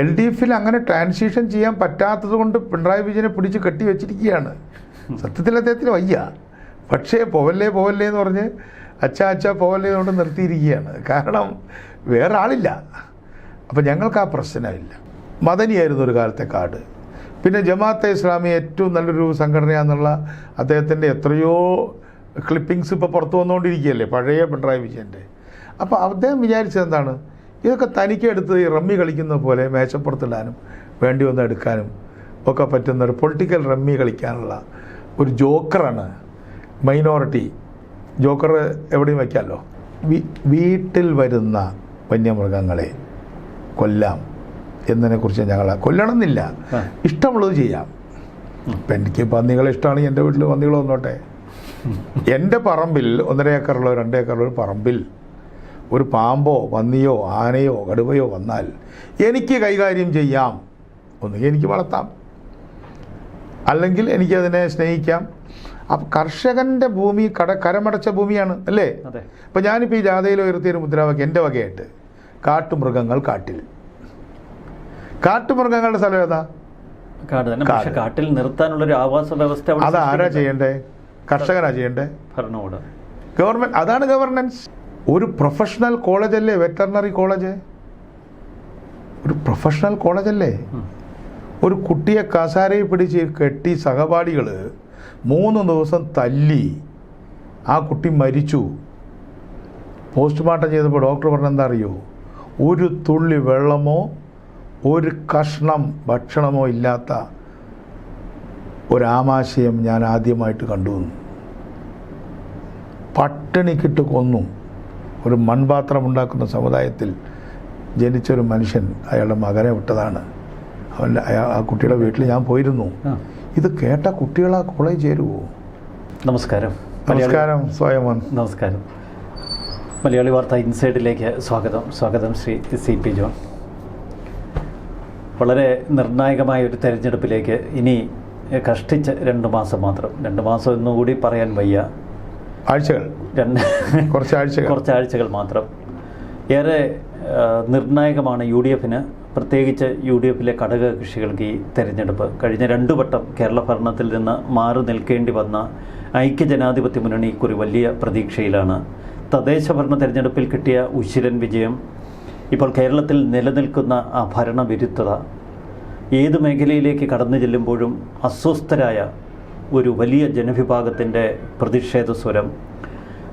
LDFിൽ അങ്ങനെ ട്രാൻസിഷൻ ചെയ്യാൻ പറ്റാത്തത് കൊണ്ട് പിണറായി വിജയനെ പിടിച്ച് കെട്ടി വെച്ചിരിക്കുകയാണ്. സത്യത്തിൽ അദ്ദേഹത്തിന് വയ്യ, പക്ഷേ പോവല്ലേ പോവല്ലേ എന്ന് പറഞ്ഞ് അച്ഛാ പോവല്ലേ കൊണ്ട് നിർത്തിയിരിക്കുകയാണ്. കാരണം വേറെ ആളില്ല. അപ്പം ഞങ്ങൾക്ക് ആ പ്രശ്നമില്ല. മദനിയായിരുന്നു ഒരു കാലത്തെ കാർഡ്. പിന്നെ ജമാഅത്തെ ഇസ്ലാമി ഏറ്റവും നല്ലൊരു സംഘടനയാണെന്നുള്ള അദ്ദേഹത്തിൻ്റെ എത്രയോ ക്ലിപ്പിങ്സ് ഇപ്പോൾ പുറത്തു വന്നുകൊണ്ടിരിക്കുകയല്ലേ പഴയ പിണറായി വിജയൻ്റെ. അപ്പോൾ അദ്ദേഹം വിചാരിച്ചത് എന്താണ്, ഇതൊക്കെ തനിക്കെടുത്ത് ഈ റമ്മി കളിക്കുന്ന പോലെ മേശപ്പുറത്തിടാനും വേണ്ടി വന്ന് എടുക്കാനും ഒക്കെ പറ്റുന്ന ഒരു പൊളിറ്റിക്കൽ റമ്മി കളിക്കാനുള്ള ഒരു ജോക്കറാണ് മൈനോറിറ്റി. ജോക്കർ എവിടെയും വയ്ക്കാമല്ലോ. വീട്ടിൽ വരുന്ന വന്യമൃഗങ്ങളെ കൊല്ലാം എന്നതിനെക്കുറിച്ച് ഞങ്ങൾ കൊല്ലണമെന്നില്ല, ഇഷ്ടമുള്ളത് ചെയ്യാം. ഇപ്പം എനിക്ക് പന്നികളെ ഇഷ്ടമാണെങ്കിൽ എൻ്റെ വീട്ടിൽ പന്നികൾ വന്നോട്ടെ. എൻ്റെ പറമ്പിൽ 1.5 ഏക്കറുള്ള 2 ഏക്കറുള്ള പറമ്പിൽ ഒരു പാമ്പോ പന്നിയോ ആനയോ കടുവയോ വന്നാൽ എനിക്ക് കൈകാര്യം ചെയ്യാം. ഒന്നുകിൽ എനിക്ക് വളർത്താം, അല്ലെങ്കിൽ എനിക്കതിനെ സ്നേഹിക്കാം. അപ്പം കർഷകൻ്റെ ഭൂമി കരമടച്ച ഭൂമിയാണ് അല്ലേ? അപ്പം ഞാനിപ്പോൾ ഈ ജാഥയിൽ ഉയർത്തിയൊരു മുദ്രാവാക്യം എൻ്റെ വകയായിട്ട്, കാട്ടുമൃഗങ്ങൾ കാട്ടിൽ. കാട്ടുമൃഗങ്ങളുടെ സ്ഥലം ഏതാ? കാട്ടിൽ നിർത്താനുള്ളൊരു ആവാസ വ്യവസ്ഥ അതാരാ ചെയ്യണ്ടേ? കർഷകനാ ചെയ്യണ്ടേ? ഭരണകൂടം, ഗവൺമെൻറ്. അതാണ് ഗവർണൻസ്. ഒരു പ്രൊഫഷണൽ കോളേജല്ലേ വെറ്ററിനറി കോളേജ്? ഒരു പ്രൊഫഷണൽ കോളേജല്ലേ? ഒരു കുട്ടിയെ കസാരയിൽ പിടിച്ച് കെട്ടി സഹപാഠികൾ 3 ദിവസം തല്ലി, ആ കുട്ടി മരിച്ചു. പോസ്റ്റ്മോർട്ടം ചെയ്തപ്പോൾ ഡോക്ടർ പറഞ്ഞെന്താ അറിയോ? ഒരു തുള്ളി വെള്ളമോ ഒരു കഷ്ണം ഭക്ഷണമോ ഇല്ലാത്ത ഒരാമാശയം ഞാൻ ആദ്യമായിട്ട് കണ്ടു. പട്ടിണിക്കിട്ട് കൊന്നു. ഒരു മൺപാത്രം ഉണ്ടാക്കുന്ന സമുദായത്തിൽ ജനിച്ചൊരു മനുഷ്യൻ അയാളുടെ മകനെ വിട്ടതാണ്. ആ കുട്ടിയുടെ വീട്ടിൽ ഞാൻ പോയിരുന്നു. ഇത് കേട്ട കുട്ടികൾ ആ കോളേജ് ചേരുവോ? നമസ്കാരം. നമസ്കാരം സ്വയമൻ. നമസ്കാരം. മലയാളി വാർത്ത ഇൻസൈഡിലേക്ക് സ്വാഗതം ശ്രീ CP ജോൺ. വളരെ നിർണായകമായ ഒരു തെരഞ്ഞെടുപ്പിലേക്ക് ഇനി കഷ്ടിച്ച് 2 മാസം മാത്രം. 2 മാസം എന്നുകൂടി പറയാൻ വയ്യ, ആഴ്ചകൾ, കുറച്ചാഴ്ചകൾ മാത്രം. ഏറെ നിർണായകമാണ് UDFന്, പ്രത്യേകിച്ച് UDFിലെ ഘടകകക്ഷികൾക്ക് ഈ തെരഞ്ഞെടുപ്പ്. കഴിഞ്ഞ 2 വട്ടം കേരള ഭരണത്തിൽ നിന്ന് മാറി നിൽക്കേണ്ടി വന്ന ഐക്യജനാധിപത്യ മുന്നണി ഇക്കുറി വലിയ പ്രതീക്ഷയിലാണ്. തദ്ദേശ ഭരണ തെരഞ്ഞെടുപ്പിൽ കിട്ടിയ ഉശിരൻ വിജയം, ഇപ്പോൾ കേരളത്തിൽ നിലനിൽക്കുന്ന ആ ഭരണവിരുദ്ധത, ഏത് മേഖലയിലേക്ക് കടന്നു ചെല്ലുമ്പോഴും അസ്വസ്ഥരായ ഒരു വലിയ ജനവിഭാഗത്തിൻ്റെ പ്രതിഷേധ സ്വരം,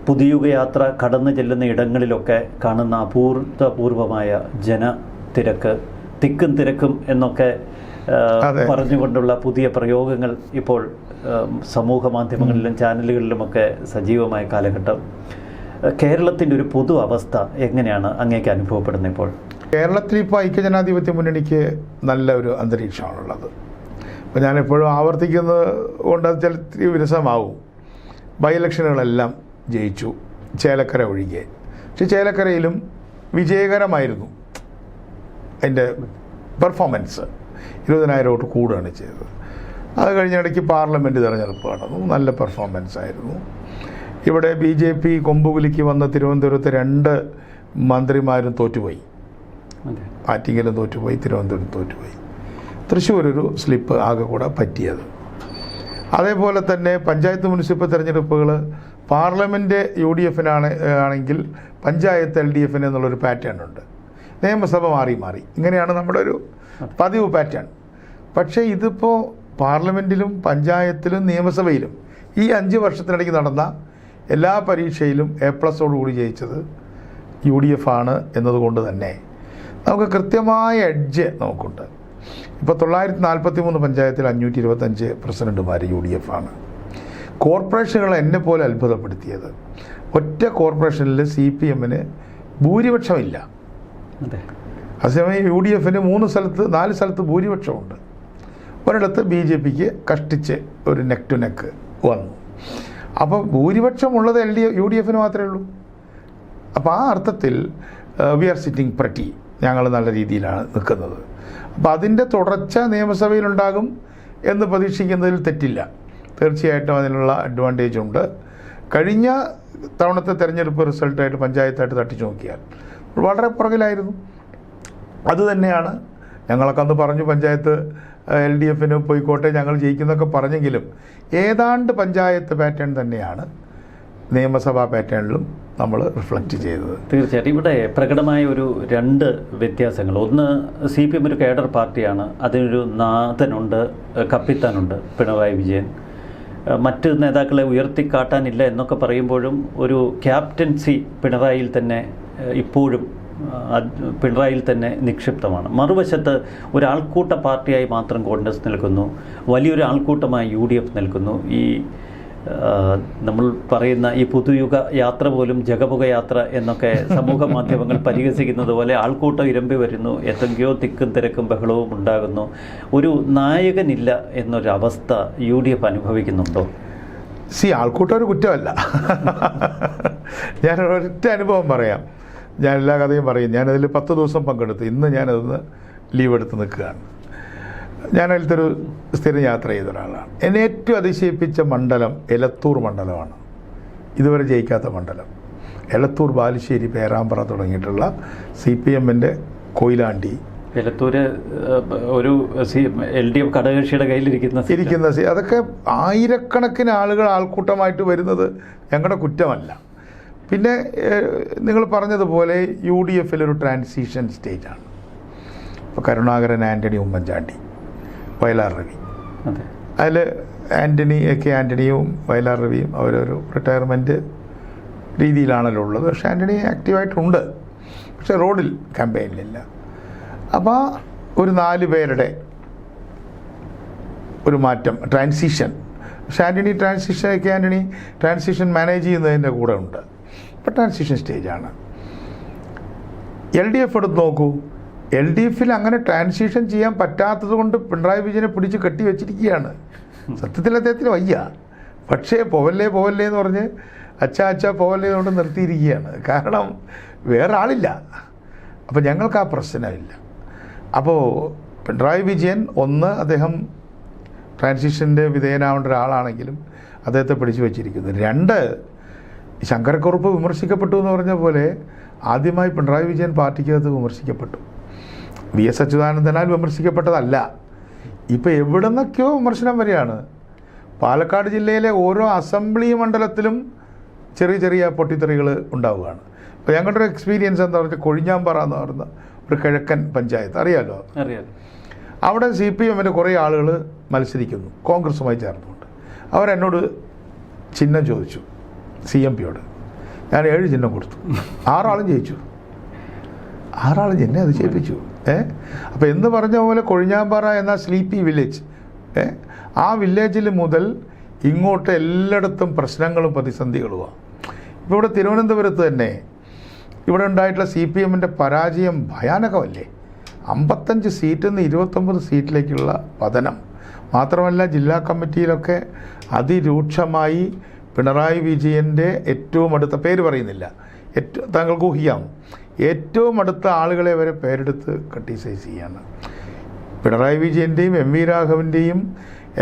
പുതുയുഗയാത്ര കടന്നു ചെല്ലുന്ന ഇടങ്ങളിലൊക്കെ കാണുന്ന അപൂർവമായ ജനത്തിരക്ക്, തിക്കും തിരക്കും എന്നൊക്കെ പറഞ്ഞുകൊണ്ടുള്ള പുതിയ പ്രയോഗങ്ങൾ ഇപ്പോൾ സമൂഹ മാധ്യമങ്ങളിലും ചാനലുകളിലുമൊക്കെ സജീവമായ കാലഘട്ടം. കേരളത്തിൻ്റെ ഒരു പൊതു അവസ്ഥ എങ്ങനെയാണ് അങ്ങേക്ക് അനുഭവപ്പെടുന്നത് ഇപ്പോൾ? കേരളത്തിൽ ഇപ്പോൾ ഐക്യജനാധിപത്യ മുന്നണിക്ക് നല്ല ഒരു അന്തരീക്ഷമാണുള്ളത്. അപ്പോൾ ഞാനെപ്പോഴും ആവർത്തിക്കുന്നത് കൊണ്ട് അത് ചില വിരസമാവും. ബൈ ഇലക്ഷനുകളെല്ലാം ജയിച്ചു, ചേലക്കര ഒഴികെ. പക്ഷെ ചേലക്കരയിലും വിജയകരമായിരുന്നു അതിൻ്റെ പെർഫോമൻസ്. 20,000 വോട്ട് കൂടുകയാണ് ചെയ്തത്. അത് കഴിഞ്ഞിടയ്ക്ക് പാർലമെൻറ്റ് തിരഞ്ഞെടുപ്പ് നടന്നു, നല്ല പെർഫോമൻസ് ആയിരുന്നു. ഇവിടെ BJP കൊമ്പുകുലിക്ക് വന്ന തിരുവനന്തപുരത്ത് 2 മന്ത്രിമാരും തോറ്റുപോയി. ആറ്റിങ്ങലും തോറ്റുപോയി, തിരുവനന്തപുരം തോറ്റുപോയി. തൃശ്ശൂർ ഒരു സ്ലിപ്പ് ആകെ കൂടെ പറ്റിയത്. അതേപോലെ തന്നെ പഞ്ചായത്ത് മുനിസിപ്പൽ തിരഞ്ഞെടുപ്പുകൾ പാർലമെൻറ്റ് UDFനാണ് ആണെങ്കിൽ പഞ്ചായത്ത് LDFന് എന്നുള്ളൊരു പാറ്റേൺ ഉണ്ട്. നിയമസഭ മാറി ഇങ്ങനെയാണ് നമ്മുടെ ഒരു പതിവ് പാറ്റേൺ. പക്ഷേ ഇതിപ്പോൾ പാർലമെൻറ്റിലും പഞ്ചായത്തിലും നിയമസഭയിലും ഈ 5 വർഷത്തിനിടയ്ക്ക് നടന്ന എല്ലാ പരീക്ഷയിലും A+ഓടുകൂടി ജയിച്ചത് UDF ആണ് എന്നതുകൊണ്ട് തന്നെ നമുക്ക് കൃത്യമായ എഡ്ജ് നമുക്കുണ്ട്. ഇപ്പോൾ 943 പഞ്ചായത്തിൽ 525 പ്രസിഡന്റുമാർ UDF ആണ്. കോർപ്പറേഷനുകൾ എന്നെ പോലെ അത്ഭുതപ്പെടുത്തിയത്, ഒറ്റ കോർപ്പറേഷനിൽ CPMന് ഭൂരിപക്ഷമില്ല. അതേസമയം UDFന് 4 സ്ഥലത്ത് ഭൂരിപക്ഷമുണ്ട്. ഒരിടത്ത് BJPക്ക് കഷ്ടിച്ച് ഒരു നെക്ക് ടു നെക്ക് വന്നു. അപ്പോൾ ഭൂരിപക്ഷമുള്ളത് UDFന് മാത്രമേ ഉള്ളൂ. അപ്പോൾ ആ അർത്ഥത്തിൽ വി ആർ സിറ്റിംഗ് പ്രറ്റി, ഞങ്ങൾ നല്ല രീതിയിലാണ് നിൽക്കുന്നത്. അപ്പോൾ അതിൻ്റെ തുടർച്ച നിയമസഭയിലുണ്ടാകും എന്ന് പ്രതീക്ഷിക്കുന്നതിൽ തെറ്റില്ല. തീർച്ചയായിട്ടും അതിനുള്ള അഡ്വാൻറ്റേജ് ഉണ്ട്. കഴിഞ്ഞ തവണത്തെ തെരഞ്ഞെടുപ്പ് റിസൾട്ടായിട്ട് പഞ്ചായത്തായിട്ട് തട്ടിച്ചു നോക്കിയാൽ വളരെ പുറകിലായിരുന്നു. അതുതന്നെയാണ് ഞങ്ങളൊക്കെ അന്ന് പറഞ്ഞു പഞ്ചായത്ത് LDF പോയിക്കോട്ടെ ഞങ്ങൾ ജയിക്കുന്നൊക്കെ പറഞ്ഞെങ്കിലും ഏതാണ്ട് പഞ്ചായത്ത് പാറ്റേൺ തന്നെയാണ് നിയമസഭാ പാറ്റേണിലും നമ്മൾ റിഫ്ലക്റ്റ് ചെയ്തത്. തീർച്ചയായിട്ടും ഇവിടെ പ്രകടമായ ഒരു രണ്ട് വ്യത്യാസങ്ങൾ. ഒന്ന്, CPM ഒരു കേഡർ പാർട്ടിയാണ്, അതിനൊരു നാഥനുണ്ട്, കപ്പിത്താനുണ്ട് പിണറായി വിജയൻ. മറ്റ് നേതാക്കളെ ഉയർത്തിക്കാട്ടാനില്ല എന്നൊക്കെ പറയുമ്പോഴും ഒരു ക്യാപ്റ്റൻസി പിണറായിയിൽ തന്നെ ഇപ്പോഴും പിണറായിയിൽ തന്നെ നിക്ഷിപ്തമാണ്. മറുവശത്ത് ഒരു ആൾക്കൂട്ട പാർട്ടിയായി മാത്രം കോൺഗ്രസ് നിൽക്കുന്നു, വലിയൊരു ആൾക്കൂട്ടമായി UDF നിൽക്കുന്നു. ഈ നമ്മൾ പറയുന്ന ഈ പുതുയുഗ യാത്ര പോലും ജഗപുക യാത്ര എന്നൊക്കെ സമൂഹ മാധ്യമങ്ങൾ പരിഹസിക്കുന്നത് പോലെ ആൾക്കൂട്ടം ഇരമ്പി വരുന്നു, എന്തൊക്കെയോ തിക്കും തിരക്കും ബഹളവും ഉണ്ടാകുന്നു. ഒരു നായകനില്ല എന്നൊരവസ്ഥ UDF അനുഭവിക്കുന്നുണ്ടോ? ആൾക്കൂട്ടം ഒരു കുറ്റമല്ല. ഞാൻ ഒരൊറ്റ അനുഭവം പറയാം. ഞാൻ എല്ലാ കഥയും പറയും. ഞാനതിൽ 10 ദിവസം പങ്കെടുത്തു. ഇന്ന് ഞാനതിന് ലീവ് എടുത്ത് നിൽക്കുകയാണ്. ഞാനതിലത്തൊരു സ്ഥിരം യാത്ര ചെയ്ത ഒരാളാണ്. എന്നെ ഏറ്റവും അതിശയിപ്പിച്ച മണ്ഡലം എലത്തൂർ മണ്ഡലമാണ്. ഇതുവരെ ജയിക്കാത്ത മണ്ഡലം. എലത്തൂർ, ബാലുശ്ശേരി, പേരാമ്പ്ര തുടങ്ങിയിട്ടുള്ള CPM കൊയിലാണ്ടി. എലത്തൂർ ഒരു LDF ഘടകകക്ഷിയുടെ കയ്യിലിരിക്കുന്ന അതൊക്കെ ആയിരക്കണക്കിന് ആളുകൾ ആൾക്കൂട്ടമായിട്ട് വരുന്നത് ഞങ്ങളുടെ കുറ്റമല്ല. പിന്നെ നിങ്ങൾ പറഞ്ഞതുപോലെ UDF ഒരു ട്രാൻസിഷൻ സ്റ്റേജാണ്. ഇപ്പോൾ കരുണാകരൻ, ആൻ്റണി, ഉമ്മൻചാണ്ടി, വയലാർ രവി. അതിൽ ആൻ്റണിയും വയലാർ രവിയും അവരൊരു റിട്ടയർമെൻറ്റ് രീതിയിലാണല്ലോ ഉള്ളത്. പക്ഷേ ആൻ്റണി ആക്റ്റീവായിട്ടുണ്ട്, പക്ഷേ റോഡിൽ ക്യാമ്പയിനിലില്ല. അപ്പോൾ ഒരു 4 പേരുടെ ഒരു മാറ്റം, ട്രാൻസിഷൻ. പക്ഷേ ആൻ്റണി ട്രാൻസിഷൻ മാനേജ് ചെയ്യുന്നതിൻ്റെ കൂടെ ഉണ്ട്. ഇപ്പോൾ ട്രാൻസിഷൻ സ്റ്റേജാണ്. LDF എടുത്ത് നോക്കൂ. LDFിൽ അങ്ങനെ ട്രാൻസിഷൻ ചെയ്യാൻ പറ്റാത്തത് കൊണ്ട് പിണറായി വിജയനെ പിടിച്ച് കെട്ടി വെച്ചിരിക്കുകയാണ്. സത്യത്തിൽ അദ്ദേഹത്തിന് വയ്യ, പക്ഷേ പോവല്ലേ എന്ന് പറഞ്ഞ് അച്ഛാ പോവല്ലേ കൊണ്ട് നിർത്തിയിരിക്കുകയാണ്. കാരണം വേറെ ആളില്ല. അപ്പോൾ ഞങ്ങൾക്ക് ആ പ്രശ്നമില്ല. അപ്പോൾ പിണറായി വിജയൻ അദ്ദേഹം ട്രാൻസിഷൻ്റെ വിധേയനാവേണ്ട ഒരാളാണെങ്കിലും അദ്ദേഹത്തെ പിടിച്ചു വച്ചിരിക്കുന്നു. 2, ശങ്കരക്കുറുപ്പ് വിമർശിക്കപ്പെട്ടു എന്ന് പറഞ്ഞ പോലെ ആദ്യമായി പിണറായി വിജയൻ പാർട്ടിക്കകത്ത് വിമർശിക്കപ്പെട്ടു. VS അച്യുതാനന്ദനാൽ വിമർശിക്കപ്പെട്ടതല്ല. ഇപ്പോൾ എവിടെ നിന്നൊക്കെയോ വിമർശനം വരികയാണ്. പാലക്കാട് ജില്ലയിലെ ഓരോ അസംബ്ലി മണ്ഡലത്തിലും ചെറിയ പൊട്ടിത്തെറികൾ ഉണ്ടാവുകയാണ്. ഇപ്പോൾ ഞങ്ങളുടെ ഒരു എക്സ്പീരിയൻസ് എന്താ പറഞ്ഞാൽ, കൊഴിഞ്ഞാമ്പാറ എന്ന് പറയുന്ന ഒരു കിഴക്കൻ പഞ്ചായത്ത് അറിയാമല്ലോ. അവിടെ CPM കുറേ ആളുകൾ മത്സരിക്കുന്നു കോൺഗ്രസുമായി ചേർന്നുകൊണ്ട്. അവരെന്നോട് ചിഹ്നം ചോദിച്ചു, CMPയോട്. ഞാൻ 7 ചിഹ്നം കൊടുത്തു. 6 ആളും ജയിച്ചു. 6 ആളും എന്നെ അത് ചെയ്യിപ്പിച്ചു. അപ്പോൾ എന്ന് പറഞ്ഞ പോലെ കൊഴിഞ്ഞാമ്പാറ എന്ന സ്ലീപ്പി വില്ലേജ്, ആ വില്ലേജിൽ മുതൽ ഇങ്ങോട്ട് എല്ലായിടത്തും പ്രശ്നങ്ങളും പ്രതിസന്ധികളുമാണ്. ഇപ്പോൾ ഇവിടെ തിരുവനന്തപുരത്ത് തന്നെ ഇവിടെ ഉണ്ടായിട്ടുള്ള CPM പരാജയം ഭയാനകമല്ലേ. 55 സീറ്റിൽ നിന്ന് 29 സീറ്റിലേക്കുള്ള പതനം. മാത്രമല്ല ജില്ലാ കമ്മിറ്റിയിലൊക്കെ അതിരൂക്ഷമായി പിണറായി വിജയൻ്റെ ഏറ്റവും അടുത്ത, പേര് പറയുന്നില്ല, താങ്കൾക്ക് ഊഹിക്കാം, ഏറ്റവും അടുത്ത ആളുകളെ വരെ പേരെടുത്ത് ക്രിട്ടിസൈസ് ചെയ്യാണ്. പിണറായി വിജയൻ്റെയും MV രാഘവൻ്റെയും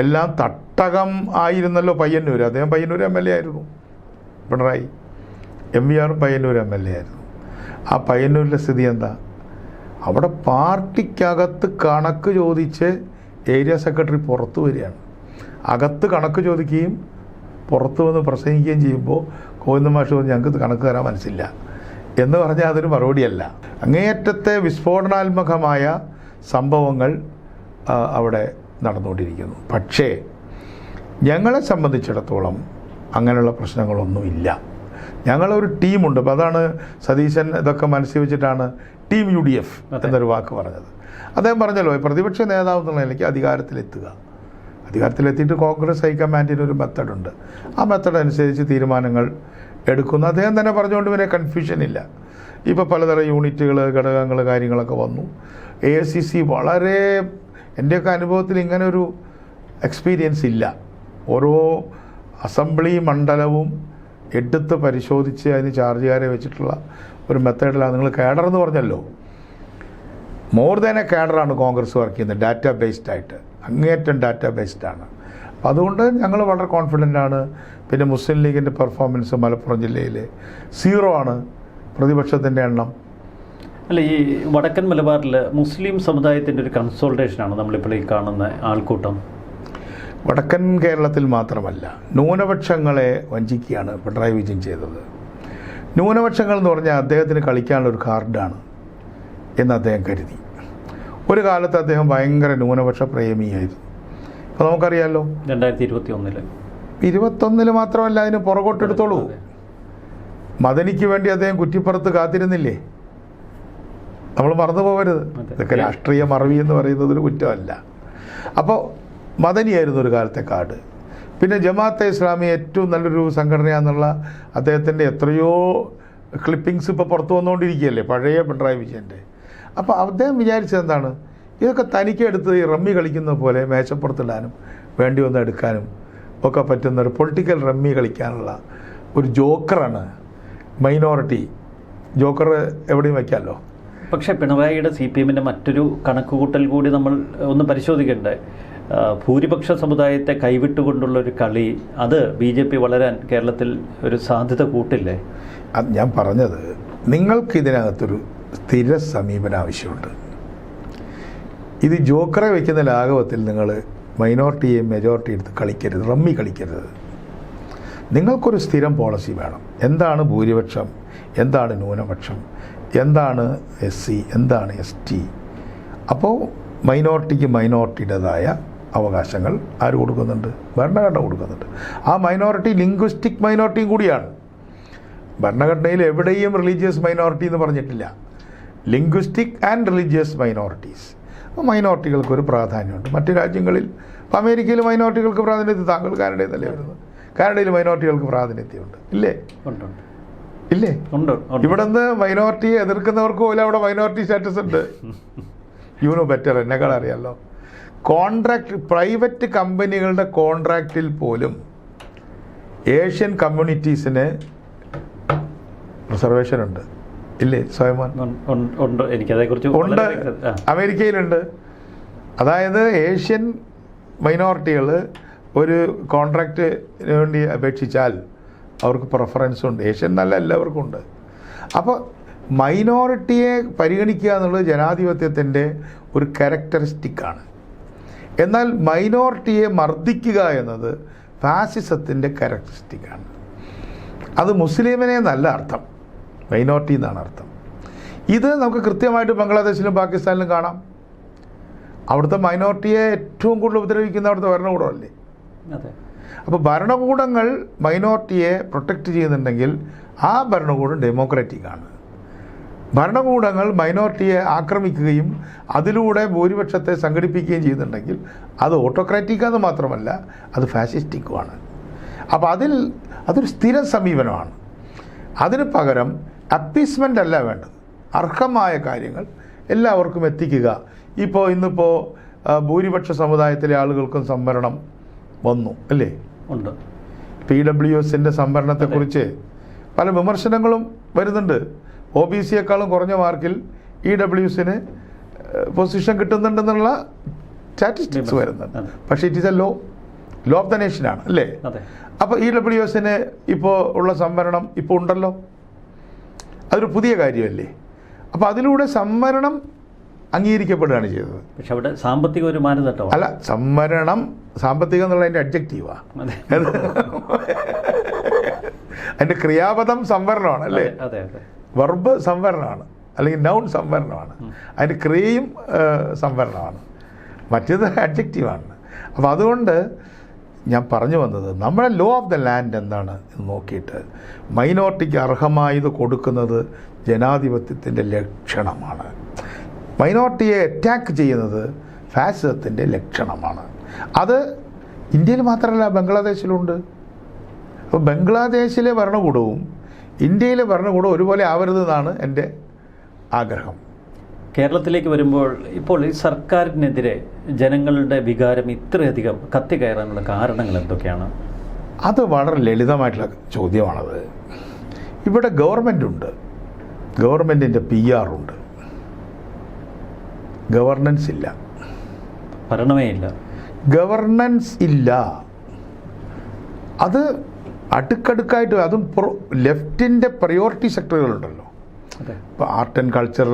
എല്ലാം തട്ടകം ആയിരുന്നല്ലോ പയ്യന്നൂർ. അദ്ദേഹം പയ്യന്നൂർ MLA ആയിരുന്നു. പിണറായി MVR പയ്യന്നൂർ MLA ആയിരുന്നു. ആ പയ്യന്നൂരിലെ സ്ഥിതി എന്താ? അവിടെ പാർട്ടിക്കകത്ത് കണക്ക് ചോദിച്ച് ഏരിയ സെക്രട്ടറി പുറത്തു വരികയാണ്. അകത്ത് കണക്ക് ചോദിക്കുകയും പുറത്തു വന്ന് പ്രസംഗിക്കുകയും ചെയ്യുമ്പോൾ ഗോവിന്ദ മാഷ് ഞങ്ങൾക്ക് കണക്ക് തരാൻ മനസ്സില്ല എന്ന് പറഞ്ഞാൽ അതൊരു മറുപടിയല്ല. അങ്ങേയറ്റത്തെ വിസ്ഫോടനാത്മകമായ സംഭവങ്ങൾ അവിടെ നടന്നുകൊണ്ടിരിക്കുന്നു. പക്ഷേ ഞങ്ങളെ സംബന്ധിച്ചിടത്തോളം അങ്ങനെയുള്ള പ്രശ്നങ്ങളൊന്നുമില്ല. ഞങ്ങളൊരു ടീമുണ്ട്. അപ്പോൾ അതാണ് സതീശൻ ഇതൊക്കെ മനസ്സിൽ വെച്ചിട്ടാണ് ടീം UDF എന്നൊരു വാക്ക് പറഞ്ഞത്. അദ്ദേഹം പറഞ്ഞല്ലോ, പ്രതിപക്ഷ നേതാവ് എന്നുള്ള നിലയ്ക്ക് അധികാരത്തിലെത്തിയിട്ട് കോൺഗ്രസ് ഹൈക്കമാൻഡിന് ഒരു മെത്തഡുണ്ട്. ആ മെത്തഡ് അനുസരിച്ച് തീരുമാനങ്ങൾ എടുക്കുന്നു. അദ്ദേഹം തന്നെ പറഞ്ഞുകൊണ്ട് പിന്നെ കൺഫ്യൂഷൻ ഇല്ല. ഇപ്പോൾ പലതരം യൂണിറ്റുകൾ, ഘടകങ്ങൾ, കാര്യങ്ങളൊക്കെ വന്നു. AICC വളരെ, എൻ്റെയൊക്കെ അനുഭവത്തിൽ ഇങ്ങനൊരു എക്സ്പീരിയൻസ് ഇല്ല. ഓരോ അസംബ്ലി മണ്ഡലവും എടുത്ത് പരിശോധിച്ച് അതിന് ചാർജുകാരെ വെച്ചിട്ടുള്ള ഒരു മെത്തേഡിലാണ്. നിങ്ങൾ കേഡർ എന്ന് പറഞ്ഞല്ലോ, മോർ ദാൻ എ കേഡറാണ് കോൺഗ്രസ് വർക്ക് ചെയ്യുന്നത്, ഡാറ്റാ ബേസ്ഡ് ആയിട്ട്, അങ്ങേയറ്റം ഡാറ്റാ ബേസ്ഡാണ്. അപ്പം അതുകൊണ്ട് ഞങ്ങൾ വളരെ കോൺഫിഡൻ്റ് ആണ്. പിന്നെ മുസ്ലിം ലീഗിൻ്റെ പെർഫോമൻസ് മലപ്പുറം ജില്ലയിൽ 0 ആണ് പ്രതിപക്ഷത്തിൻ്റെ എണ്ണം. അല്ല, ഈ വടക്കൻ മലബാറിൽ മുസ്ലിം സമുദായത്തിൻ്റെ ഒരു കൺസോൾട്ടേഷനാണ് നമ്മളിപ്പോൾ ഈ കാണുന്ന ആൾക്കൂട്ടം. വടക്കൻ കേരളത്തിൽ മാത്രമല്ല, ന്യൂനപക്ഷങ്ങളെ വഞ്ചിക്കുകയാണ് പിണറായി വിജയൻ ചെയ്തത്. ന്യൂനപക്ഷങ്ങൾ എന്ന് പറഞ്ഞാൽ അദ്ദേഹത്തിന് കളിക്കാനുള്ള ഒരു കാർഡാണ് എന്ന് അദ്ദേഹം കരുതി. ഒരു കാലത്ത് അദ്ദേഹം ഭയങ്കര ന്യൂനപക്ഷ പ്രേമിയായിരുന്നു. അപ്പോൾ നമുക്കറിയാമല്ലോ, 2021 മാത്രമല്ല, അതിന് പുറകോട്ടെടുത്തോളൂ. മദനിക്ക് വേണ്ടി അദ്ദേഹം കുറ്റിപ്പുറത്ത് കാത്തിരുന്നില്ലേ? നമ്മൾ മറന്നു പോകരുത്. ഇതൊക്കെ രാഷ്ട്രീയ മറവി എന്ന് പറയുന്നത് ഒരു കുറ്റമല്ല. അപ്പോൾ മദനിയായിരുന്നു ഒരു കാലത്തെ കാർഡ്. പിന്നെ ജമാഅത്തെ ഇസ്ലാമി ഏറ്റവും നല്ലൊരു സംഘടനയാണെന്നുള്ള അദ്ദേഹത്തിൻ്റെ എത്രയോ ക്ലിപ്പിങ്സ് ഇപ്പോൾ പുറത്തു വന്നുകൊണ്ടിരിക്കുകയല്ലേ, പഴയ പിണറായി വിജയൻ്റെ. അപ്പോൾ അദ്ദേഹം വിചാരിച്ചത് എന്താണ്, ഇതൊക്കെ തനിക്കെടുത്ത് ഈ റമ്മി കളിക്കുന്ന പോലെ മേശപ്പുറത്തിടാനും വേണ്ടി വന്ന് എടുക്കാനും ഒക്കെ പറ്റുന്ന ഒരു പൊളിറ്റിക്കൽ റമ്മി കളിക്കാനുള്ള ഒരു ജോക്കറാണ് മൈനോറിറ്റി. ജോക്കർ എവിടെയും വയ്ക്കാമല്ലോ. പക്ഷേ പിണറായിയുടെ CPM-ൻ്റെ മറ്റൊരു കണക്കുകൂട്ടൽ കൂടി നമ്മൾ ഒന്ന് പരിശോധിക്കണ്ടേ? ഭൂരിപക്ഷ സമുദായത്തെ കൈവിട്ടുകൊണ്ടുള്ള ഒരു കളി, അത് BJP വളരാൻ കേരളത്തിൽ ഒരു സാധ്യത കൂട്ടില്ലേ? അത് ഞാൻ പറഞ്ഞത്, നിങ്ങൾക്ക് ഇതിനകത്തൊരു സ്ഥിര സമീപനം ആവശ്യമുണ്ട്. ഇത് ജോക്കറെ വയ്ക്കുന്ന ലാഘവത്തിൽ നിങ്ങൾ മൈനോറിറ്റിയെയും മെജോറിറ്റി എടുത്ത് കളിക്കരുത്, റമ്മി കളിക്കരുത്. നിങ്ങൾക്കൊരു സ്ഥിരം പോളിസി വേണം. എന്താണ് ഭൂരിപക്ഷം, എന്താണ് ന്യൂനപക്ഷം, എന്താണ് SC, എന്താണ് ST. അപ്പോൾ മൈനോറിറ്റിക്ക് മൈനോറിറ്റിയുടേതായ അവകാശങ്ങൾ ആര് കൊടുക്കുന്നുണ്ട്? ഭരണഘടന കൊടുക്കുന്നുണ്ട്. ആ മൈനോറിറ്റി ലിംഗ്വിസ്റ്റിക് മൈനോറിറ്റിയും കൂടിയാണ്. ഭരണഘടനയിൽ എവിടെയും റിലീജിയസ് മൈനോറിറ്റി എന്ന് പറഞ്ഞിട്ടില്ല. Linguistic and religious minorities. അപ്പോൾ മൈനോറിറ്റികൾക്കൊരു പ്രാധാന്യമുണ്ട്. മറ്റ് രാജ്യങ്ങളിൽ, ഇപ്പോൾ അമേരിക്കയിൽ മൈനോറിറ്റികൾക്ക് പ്രാതിനിധ്യം, താങ്കൾ കാനഡയിൽ നിന്നല്ലേ വരുന്നത്, കാനഡയിൽ മൈനോറിറ്റികൾക്ക് പ്രാതിനിധ്യമുണ്ട് ഇല്ലേ? ഇല്ലേ? ഇവിടെ നിന്ന് മൈനോറിറ്റിയെ എതിർക്കുന്നവർക്ക് പോലും അവിടെ മൈനോറിറ്റി സ്റ്റാറ്റസ് ഉണ്ട്. യൂനോ ബെറ്റർ, എന്നെക്കാൾ അറിയാമല്ലോ. കോൺട്രാക്ട്, പ്രൈവറ്റ് കമ്പനികളുടെ കോൺട്രാക്റ്റിൽ പോലും ഏഷ്യൻ കമ്മ്യൂണിറ്റീസിന് റിസർവേഷൻ ഉണ്ട് ഇല്ലേ സ്വയമാൻ? എനിക്കതേക്കുറിച്ച് ഉണ്ട്, അമേരിക്കയിലുണ്ട്. അതായത് ഏഷ്യൻ മൈനോറിറ്റികൾ ഒരു കോൺട്രാക്റ്റിന് വേണ്ടി അപേക്ഷിച്ചാൽ അവർക്ക് പ്രിഫറൻസ് ഉണ്ട്. ഏഷ്യൻ നല്ല എല്ലാവർക്കും ഉണ്ട്. അപ്പോൾ മൈനോറിറ്റിയെ പരിഗണിക്കുക എന്നുള്ളത് ജനാധിപത്യത്തിൻ്റെ ഒരു ക്യാരക്ടറിസ്റ്റിക്കാണ്. എന്നാൽ മൈനോറിറ്റിയെ മർദ്ദിക്കുക എന്നത് ഫാസിസത്തിൻ്റെ ക്യാരക്ടറിസ്റ്റിക്കാണ്. അത് മുസ്ലിമിനെ നല്ല അർത്ഥം, മൈനോറിറ്റി എന്നാണ് അർത്ഥം. ഇത് നമുക്ക് കൃത്യമായിട്ട് ബംഗ്ലാദേശിലും പാകിസ്ഥാനിലും കാണാം. അവിടുത്തെ മൈനോറിറ്റിയെ ഏറ്റവും കൂടുതൽ ഉപദ്രവിക്കുന്ന അവിടുത്തെ ഭരണകൂടമല്ലേ. അപ്പോൾ ഭരണകൂടങ്ങൾ മൈനോറിറ്റിയെ പ്രൊട്ടക്റ്റ് ചെയ്യുന്നുണ്ടെങ്കിൽ ആ ഭരണകൂടം ഡെമോക്രാറ്റിക്കാണ്. ഭരണകൂടങ്ങൾ മൈനോറിറ്റിയെ ആക്രമിക്കുകയും അതിലൂടെ ഭൂരിപക്ഷത്തെ സംഘടിപ്പിക്കുകയും ചെയ്യുന്നുണ്ടെങ്കിൽ അത് ഓട്ടോക്രാറ്റിക്കാന്ന് മാത്രമല്ല, അത് ഫാസിസ്റ്റിക്കുമാണ്. അപ്പോൾ അതൊരു സ്ഥിര സമീപനമാണ്. അതിന് പകരം അപ്പീസ്മെൻ്റ് അല്ല വേണ്ടത്, അർഹമായ കാര്യങ്ങൾ എല്ലാവർക്കും എത്തിക്കുക. ഇന്നിപ്പോൾ ഭൂരിപക്ഷ സമുദായത്തിലെ ആളുകൾക്കും സംവരണം വന്നു അല്ലേ? ഉണ്ട്. PWSൻ്റെ സംവരണത്തെക്കുറിച്ച് പല വിമർശനങ്ങളും വരുന്നുണ്ട്. OBCയെക്കാളും കുറഞ്ഞ മാർക്കിൽ EWSന് പൊസിഷൻ കിട്ടുന്നുണ്ടെന്നുള്ള സ്റ്റാറ്റിസ്റ്റിക്സ് വരുന്നുണ്ട്. പക്ഷേ it is a law of the നേഷനാണ് അല്ലേ? അപ്പോൾ EWSന് ഇപ്പോൾ ഉള്ള സംവരണം ഇപ്പോൾ ഉണ്ടല്ലോ, അതൊരു പുതിയ കാര്യമല്ലേ? അപ്പോൾ അതിലൂടെ സംവരണം അംഗീകരിക്കപ്പെടുകയാണ് ചെയ്തത്. പക്ഷെ അവിടെ സാമ്പത്തിക ഒരു മാനദണ്ഡം അല്ല, സംവരണം സാമ്പത്തികം എന്നുള്ളതിൻ്റെ അഡ്ജക്റ്റീവാ. അതിൻ്റെ ക്രിയാപദം സംവരണമാണ് അല്ലേ? വെർബ് സംവരണമാണ്, അല്ലെങ്കിൽ നൗൺ സംവരണമാണ്. അതിൻ്റെ ക്രിയയും സംവരണമാണ്, മറ്റേത് അഡ്ജക്റ്റീവാണ്. അപ്പോൾ അതുകൊണ്ട് ഞാൻ പറഞ്ഞു വന്നത്, നമ്മുടെ ലോ ഓഫ് ദ ലാൻഡ് എന്താണ് എന്ന് നോക്കിയിട്ട് മൈനോറിറ്റിക്ക് അർഹമായത് കൊടുക്കുന്നത് ജനാധിപത്യത്തിൻ്റെ ലക്ഷണമാണ്. മൈനോറിറ്റിയെ അറ്റാക്ക് ചെയ്യുന്നത് ഫാസിസത്തിൻ്റെ ലക്ഷണമാണ്. അത് ഇന്ത്യയിൽ മാത്രമല്ല, ബംഗ്ലാദേശിലുണ്ട്. അപ്പോൾ ബംഗ്ലാദേശിലെ ഭരണകൂടവും ഇന്ത്യയിലെ ഭരണകൂടവും ഒരുപോലെ ആവരുതെന്നാണ് എൻ്റെ ആഗ്രഹം. കേരളത്തിലേക്ക് വരുമ്പോൾ ഇപ്പോൾ ഈ സർക്കാരിനെതിരെ ജനങ്ങളുടെ വികാരം ഇത്രയധികം കത്തിക്കയറാനുള്ള കാരണങ്ങൾ എന്തൊക്കെയാണ്? അത് വളരെ ലളിതമായിട്ടുള്ള ചോദ്യമാണത്. ഇവിടെ ഗവൺമെൻറ് ഉണ്ട്, ഗവൺമെൻറ്റിൻ്റെ PR ഉണ്ട്, ഗവർണൻസ് ഇല്ല. ഭരണമേ ഇല്ല, ഗവർണൻസ് ഇല്ല. അത് അടുക്കടുക്കായിട്ട്, അതും ലെഫ്റ്റിൻ്റെ പ്രയോറിറ്റി സെക്ടറുകളുണ്ടല്ലോ, ഇപ്പോൾ ആർട്ട് ആൻഡ് കൾച്ചർ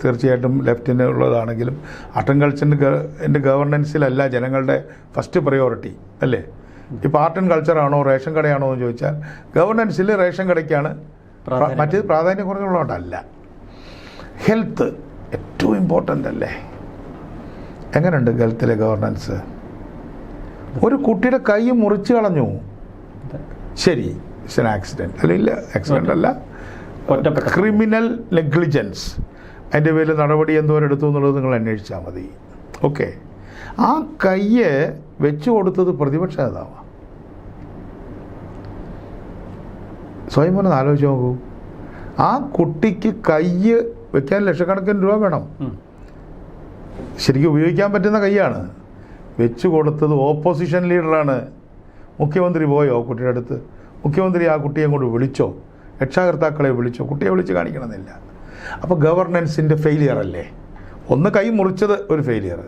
തീർച്ചയായിട്ടും ലെഫ്റ്റിന് ഉള്ളതാണെങ്കിലും ആർട്ട് ആൻഡ് കൾച്ചറിൻ്റെ ഗവർണൻസിലല്ല ജനങ്ങളുടെ ഫസ്റ്റ് പ്രയോറിറ്റി അല്ലേ. ഇപ്പോൾ ആർട്ട് ആൻഡ് കൾച്ചറാണോ റേഷൻ കടയാണോ എന്ന് ചോദിച്ചാൽ ഗവർണൻസിൽ റേഷൻ കടയ്ക്കാണ് മറ്റേത് പ്രാധാന്യം കുറഞ്ഞുള്ളതുകൊണ്ടല്ല. ഹെൽത്ത് ഏറ്റവും ഇമ്പോർട്ടൻ്റ് അല്ലേ. എങ്ങനെയുണ്ട് ഹെൽത്തിലെ ഗവർണൻസ്? ഒരു കുട്ടിയുടെ കൈ മുറിച്ച് കളഞ്ഞു, ശരി, ഇറ്റ്സ് ആൻ ആക്സിഡൻറ്റ്, അല്ലെങ്കിൽ ആക്സിഡൻ്റ് അല്ല, ക്രിമിനൽ നെഗ്ലിജൻസ്, അതിൻ്റെ പേരിൽ നടപടി എന്തോരം എടുത്തു എന്നുള്ളത് നിങ്ങൾ അന്വേഷിച്ചാൽ മതി. ഓക്കെ, ആ കയ്യ് വെച്ചു കൊടുത്തത് പ്രതിപക്ഷ നേതാവാണ്. സ്വയം ഒന്ന് ആലോചിച്ച് നോക്കൂ. ആ കുട്ടിക്ക് കയ്യ് വെക്കാൻ ലക്ഷക്കണക്കിന് രൂപ വേണം. ശരിക്കും ഉപയോഗിക്കാൻ പറ്റുന്ന കൈയാണ്. വെച്ചു കൊടുത്തത് ഓപ്പോസിഷൻ ലീഡറാണ്. മുഖ്യമന്ത്രി പോയോ കുട്ടിയുടെ അടുത്ത്? മുഖ്യമന്ത്രി ആ കുട്ടിയെ കൊണ്ട് വിളിച്ചോ? രക്ഷാകർത്താക്കളെ വിളിച്ചോ? കുട്ടിയെ വിളിച്ച് കാണിക്കണമെന്നില്ല. അപ്പോൾ ഗവർണൻസിൻ്റെ ഫെയിലിയർ അല്ലേ. ഒന്ന് കൈ മുറിച്ചത് ഒരു ഫെയിലിയർ,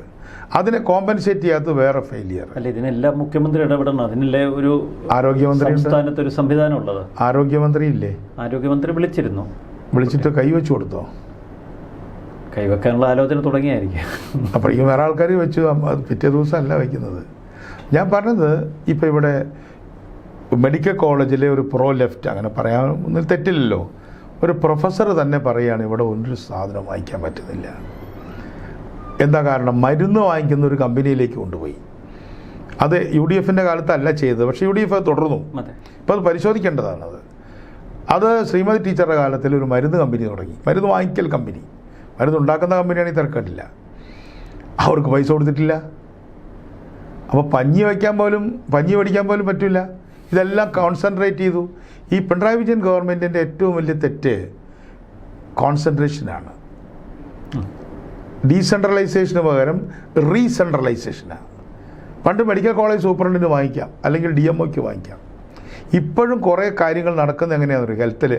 അതിനെ കോമ്പൻസേറ്റ് ചെയ്യാത്തത് വേറെ ഫെയിലിയർ അല്ല. ഇതിനെല്ലാം മുഖ്യമന്ത്രി ഇടപെടണം. അതിനല്ലേ ഒരു ആരോഗ്യമന്ത്രി സംസ്ഥാനത്ത് ഒരു സംവിധാനം ഉള്ളത്. ആരോഗ്യമന്ത്രി ഇല്ലേ? ആരോഗ്യമന്ത്രി വിളിച്ചിരുന്നു. വിളിച്ചിട്ട് കൈവച്ചു കൊടുത്തോ? കൈവെക്കാനുള്ള ആലോചന തുടങ്ങിയായിരിക്കും. അപ്പോഴേക്കും വേറെ ആൾക്കാർ വെച്ചു. അത് പിറ്റേ ദിവസം അല്ല വയ്ക്കുന്നത്. ഞാൻ പറഞ്ഞത് ഇപ്പോൾ ഇവിടെ മെഡിക്കൽ കോളേജിലെ ഒരു പ്രോ ലെഫ്റ്റ്, അങ്ങനെ പറയാൻ തെറ്റില്ലല്ലോ, ഒരു പ്രൊഫസർ തന്നെ പറയുകയാണ് ഇവിടെ ഒരു സാധനം വാങ്ങിക്കാൻ പറ്റുന്നില്ല. എന്താ കാരണം? മരുന്ന് വാങ്ങിക്കുന്ന ഒരു കമ്പനിയിലേക്ക് കൊണ്ടുപോയി. അത് UDFൻ്റെ കാലത്തല്ല ചെയ്തത്, പക്ഷേ UDF അത് തുടർന്നു. ഇപ്പോൾ അത് പരിശോധിക്കേണ്ടതാണത്. അത് ശ്രീമതി ടീച്ചറുടെ കാലത്തിൽ ഒരു മരുന്ന് കമ്പനി തുടങ്ങി, മരുന്ന് വാങ്ങിക്കൽ കമ്പനി. മരുന്ന് ഉണ്ടാക്കുന്ന കമ്പനിയാണെങ്കിൽ തിരക്കിട്ടില്ല, അവർക്ക് പൈസ കൊടുത്തിട്ടില്ല. അപ്പോൾ പഞ്ഞി മേടിക്കാൻ പോലും പറ്റില്ല. ഇതെല്ലാം കോൺസെൻട്രേറ്റ് ചെയ്തു. ഈ പിണറായി വിജയൻ ഗവൺമെൻറ്റിൻ്റെ ഏറ്റവും വലിയ തെറ്റ് കോൺസെൻട്രേഷനാണ്. ഡീസെൻട്രലൈസേഷന് പകരം റീസെൻട്രലൈസേഷനാണ്. പണ്ട് മെഡിക്കൽ കോളേജ് സൂപ്രണ്ടിന് വാങ്ങിക്കാം, അല്ലെങ്കിൽ DMOയ്ക്ക് വാങ്ങിക്കാം. ഇപ്പോഴും കുറേ കാര്യങ്ങൾ നടക്കുന്നത് എങ്ങനെയാണെന്ന് പറയുക, ഹെൽത്തിൽ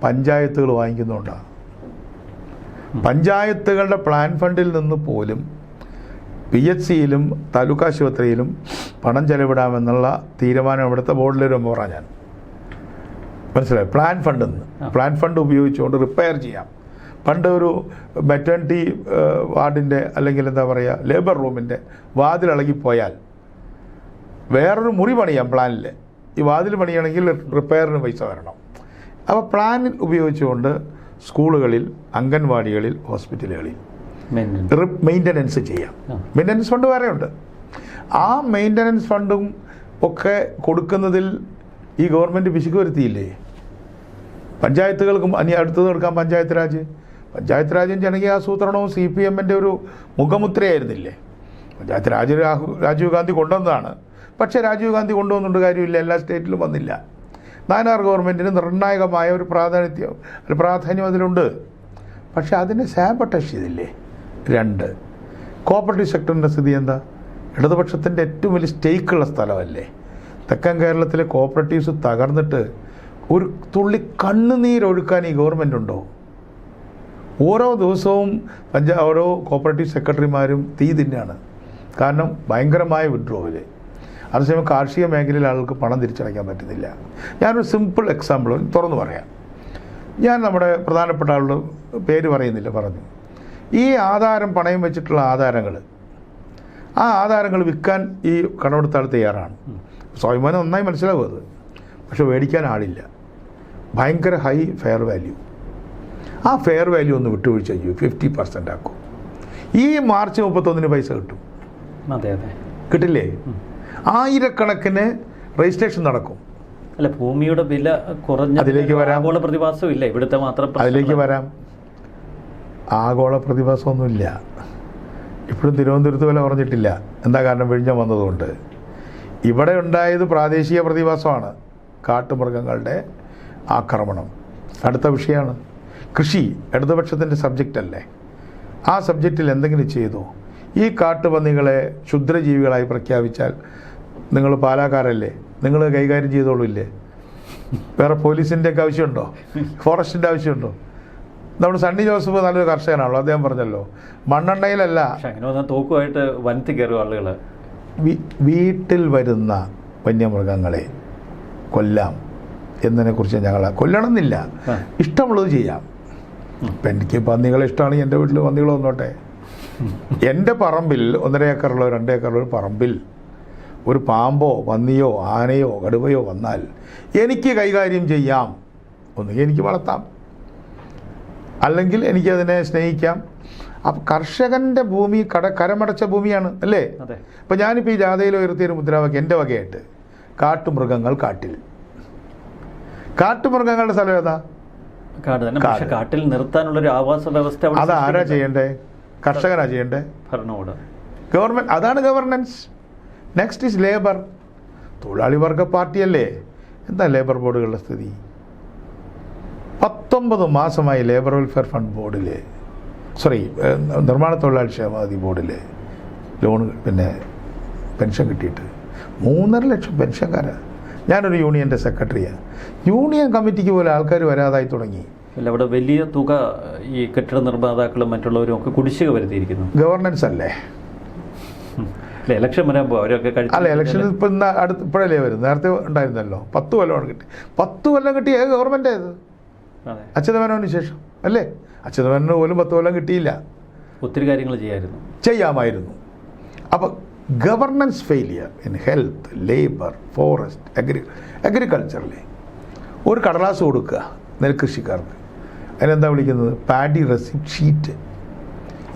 പഞ്ചായത്തുകൾ വാങ്ങിക്കുന്നുണ്ടാണ്. പഞ്ചായത്തുകളുടെ പ്ലാൻ ഫണ്ടിൽ നിന്ന് പോലും PHCയിലും താലൂക്ക് ആശുപത്രിയിലും പണം ചെലവിടാമെന്നുള്ള തീരുമാനം ഇവിടുത്തെ ബോർഡിലൊരു പറഞ്ഞ ഞാൻ മനസ്സിലായി. പ്ലാൻ ഫണ്ട് ഉപയോഗിച്ചുകൊണ്ട് റിപ്പയർ ചെയ്യാം. പണ്ട് ഒരു മെറ്റേണിറ്റി വാർഡിൻ്റെ അല്ലെങ്കിൽ എന്താ പറയുക ലേബർ റൂമിൻ്റെ വാതിലിളകിപ്പോയാൽ വേറൊരു മുറി പണിയാം പ്ലാനിൽ. ഈ വാതിൽ പണിയണമെങ്കിൽ റിപ്പയറിന് പൈസ വരണം. അപ്പോൾ പ്ലാൻ ഉപയോഗിച്ചുകൊണ്ട് സ്കൂളുകളിൽ, അംഗൻവാടികളിൽ, ഹോസ്പിറ്റലുകളിൽ മെയിൻ്റനൻസ് ചെയ്യാം. മെയിൻ്റനൻസ് ഫണ്ട് വേറെയുണ്ട്. ആ മെയിൻ്റനൻസ് ഫണ്ടും ഒക്കെ കൊടുക്കുന്നതിൽ ഈ ഗവൺമെൻറ് പിശുക്ക് വരുത്തിയില്ലേ? പഞ്ചായത്തുകൾക്കും അടുത്തത് എടുക്കാം പഞ്ചായത്ത് രാജും ജനകീയ ആസൂത്രണവും CPMൻ്റെ ഒരു മുഖമുദ്രയായിരുന്നില്ലേ? പഞ്ചായത്ത് രാജീവ് ഗാന്ധി കൊണ്ടുവന്നതാണ്. പക്ഷേ രാജീവ് ഗാന്ധി കൊണ്ടുവന്നുകൊണ്ട് കാര്യമില്ല, എല്ലാ സ്റ്റേറ്റിലും വന്നില്ല. നാനാർ ഗവൺമെൻറ്റിന് നിർണായകമായ ഒരു പ്രാധാന്യം അതിലുണ്ട്. പക്ഷെ അതിനെ സാബട്ടേജ് ചെയ്തില്ലേ? 2, കോപ്പറേറ്റീവ് സെക്ടറിൻ്റെ സ്ഥിതി എന്താ? ഇടതുപക്ഷത്തിൻ്റെ ഏറ്റവും വലിയ സ്റ്റേക്കുള്ള സ്ഥലമല്ലേ? തെക്കൻ കേരളത്തിലെ കോപ്പറേറ്റീവ്സ് തകർന്നിട്ട് ഒരു തുള്ളി കണ്ണുനീരൊഴുക്കാൻ ഈ ഗവൺമെൻറ് ഉണ്ടോ? ഓരോ ദിവസവും ഓരോ കോപ്പറേറ്റീവ് സെക്രട്ടറിമാരും തീ തിന്നാണ്. കാരണം ഭയങ്കരമായ വിഡ്രോവൽ. അതേസമയം കാർഷിക മേഖലയിൽ ആൾക്ക് പണം തിരിച്ചടയ്ക്കാൻ പറ്റുന്നില്ല. ഞാനൊരു സിമ്പിൾ എക്സാമ്പിൾ തുറന്നു പറയാം. ഞാൻ നമ്മുടെ പ്രധാനപ്പെട്ട ആളുടെ പേര് പറയുന്നില്ല, പറഞ്ഞു. ഈ ആധാരം പണയം വെച്ചിട്ടുള്ള ആധാരങ്ങൾ, ആ ആധാരങ്ങൾ വിൽക്കാൻ ഈ കടമെടുത്ത ആൾ തയ്യാറാണ്. സ്വയംഭവനം നന്നായി മനസ്സിലാവും അത്. പക്ഷെ മേടിക്കാൻ ആളില്ല. ഭയങ്കര ഹൈ ഫെയർ വാല്യൂ. ആ ഫെയർ വാല്യൂ ഒന്ന് വിട്ടുവീഴ്ച ചെയ്യൂ, 50% ആക്കും. ഈ മാർച്ച് 31 പൈസ കിട്ടും. കിട്ടില്ലേ? ആയിരക്കണക്കിന് രജിസ്ട്രേഷൻ നടക്കും. അല്ല, ഭൂമിയുടെ വില കുറഞ്ഞ അതിലേക്ക് വരാം. ആഗോള പ്രതിഭാസം ഇല്ല ഇവിടുത്തെ മാത്രം. അതിലേക്ക് വരാം. ആഗോള പ്രതിഭാസമൊന്നുമില്ല. ഇപ്പോഴും തിരുവനന്തപുരത്ത് വില കുറഞ്ഞിട്ടില്ല. എന്താ കാരണം? വിഴിഞ്ഞം വന്നതുകൊണ്ട്. ഇവിടെ ഉണ്ടായത് പ്രാദേശിക പ്രതിഭാസമാണ്, കാട്ടുമൃഗങ്ങളുടെ ആക്രമണം. അടുത്ത വിഷയമാണ് കൃഷി. ഇടതുപക്ഷത്തിൻ്റെ സബ്ജക്റ്റ് അല്ലേ? ആ സബ്ജക്റ്റിൽ എന്തെങ്കിലും ചെയ്തോ? ഈ കാട്ടുപന്നികളെ ക്ഷുദ്രജീവികളായി പ്രഖ്യാപിച്ചാൽ നിങ്ങൾ പാലാക്കാരല്ലേ, നിങ്ങൾ കൈകാര്യം ചെയ്തോളൂല്ലേ? വേറെ പോലീസിൻ്റെയൊക്കെ ആവശ്യമുണ്ടോ? ഫോറസ്റ്റിൻ്റെ ആവശ്യമുണ്ടോ? നമ്മുടെ സണ്ണി ജോസഫ് നല്ലൊരു കർഷകനാണല്ലോ, അദ്ദേഹം പറഞ്ഞല്ലോ മണ്ണെണ്ണയിലല്ല. തോക്കുമായിട്ട് വനത്തിൽ കയറും ആളുകൾ. വീട്ടിൽ വരുന്ന വന്യമൃഗങ്ങളെ കൊല്ലാം എന്നതിനെക്കുറിച്ച് ഞങ്ങൾ കൊല്ലണമെന്നില്ല, ഇഷ്ടമുള്ളത് ചെയ്യാം. ഇപ്പം എനിക്ക് പന്നികളെ ഇഷ്ടമാണെങ്കിൽ എൻ്റെ വീട്ടിൽ പന്നികൾ വന്നോട്ടെ. എൻ്റെ പറമ്പിൽ 1.5 ഏക്കറുള്ള 2 ഏക്കറുള്ള ഒരു പറമ്പിൽ ഒരു പാമ്പോ പന്നിയോ ആനയോ കടുവയോ വന്നാൽ എനിക്ക് കൈകാര്യം ചെയ്യാം. ഒന്നുകിൽ എനിക്ക് വളർത്താം, അല്ലെങ്കിൽ എനിക്കതിനെ സ്നേഹിക്കാം. അപ്പം കർഷകൻ്റെ ഭൂമി കരമടച്ച ഭൂമിയാണ് അല്ലേ? അപ്പം ഞാനിപ്പോൾ ഈ ജാഥയിൽ ഉയർത്തിയൊരു മുദ്രാവാക്യം എൻ്റെ വകയായിട്ട്, കാട്ടുമൃഗങ്ങൾ കാട്ടിൽ. കാട്ടുമൃഗങ്ങളുടെ സ്ഥലം ഏതാ? കാട്ടിൽ നിർത്താനുള്ളൊരു ആവാസ വ്യവസ്ഥ അതാരാ ചെയ്യണ്ടേ? കർഷകനാ ചെയ്യണ്ടേ? ഭരണകൂടം, ഗവൺമെൻറ്. അതാണ് ഗവർണൻസ്. Next is labour. തൊഴിലാളി വർഗ പാർട്ടിയല്ലേ? എന്താ ലേബർ ബോർഡുകളുടെ സ്ഥിതി? 19 മാസമായി ലേബർ വെൽഫെയർ ഫണ്ട് ബോർഡിൽ, നിർമ്മാണ തൊഴിലാളി ക്ഷേമനിധി ബോർഡിൽ ലോൺ പെൻഷൻ കിട്ടിയിട്ട് 3.5 ലക്ഷം പെൻഷൻകാരാണ്. ഞാനൊരു യൂണിയൻ്റെ സെക്രട്ടറിയാണ്. യൂണിയൻ കമ്മിറ്റിക്ക് പോലെ ആൾക്കാർ വരാതായി തുടങ്ങി. അല്ല, അവിടെ വലിയ തുക ഈ കെട്ടിട നിർമ്മാതാക്കളും മറ്റുള്ളവരും ഒക്കെ കുടിശ്ശിക വരുത്തിയിരിക്കുന്നു. ഗവർണൻസ് അല്ലേ? ഇലക്ഷൻ വരാൻ പോകും അവരൊക്കെ അല്ല, ഇലക്ഷൻ ഇപ്പം ഇപ്പോഴല്ലേ വരും? നേരത്തെ ഉണ്ടായിരുന്നല്ലോ. 10 കൊല്ലമാണ് കിട്ടി. 10 കൊല്ലം കിട്ടിയ ഗവൺമെൻറ് ഏത്? അച്യുതമേനോന് ശേഷം അല്ലേ? അച്യുതമേനോന് പോലും 10 കൊല്ലം കിട്ടിയില്ല. ഒത്തിരി കാര്യങ്ങൾ ചെയ്യാമായിരുന്നു. അപ്പോൾ governance failure in health, labour, forest, അഗ്രികൾച്ചറിലെ ഒരു കടലാസ് കൊടുക്കുക നെൽകൃഷിക്കാർക്ക്. അതിനെന്താ വിളിക്കുന്നത്? Paddy receipt sheet.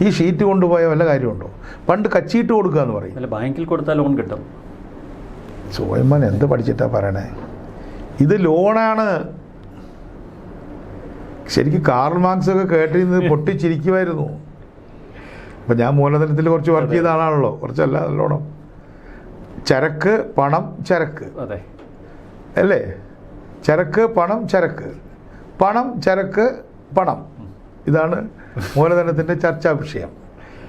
ഈ ഷീറ്റ് കൊണ്ടുപോയ വല്ല കാര്യമുണ്ടോ? പണ്ട് കച്ചീട്ട് കൊടുക്കുക എന്ന് പറയും. അല്ല, ബാങ്കിൽ കൊടുത്താൽ ലോൺ കിട്ടും. സോയമ്മൻ എന്ത് പഠിച്ചിട്ടാ പറയണേ? ഇത് ലോണാണ്. ശരിക്കും കാർൽ മാർക്സ് ഒക്കെ കേട്ടിരുന്നത് പൊട്ടിച്ചിരിക്കുമായിരുന്നു. അപ്പം ഞാൻ മൂലധനത്തിൽ കുറച്ച് വർക്ക് ചെയ്ത ആളാണല്ലോ, കുറച്ചല്ല നല്ലോണം. ചരക്ക് പണം ചരക്ക്, അതെ അല്ലേ? ചരക്ക് പണം ചരക്ക്, പണം ചരക്ക് പണം. ഇതാണ് മൂലധനത്തിൻ്റെ ചർച്ചാ വിഷയം.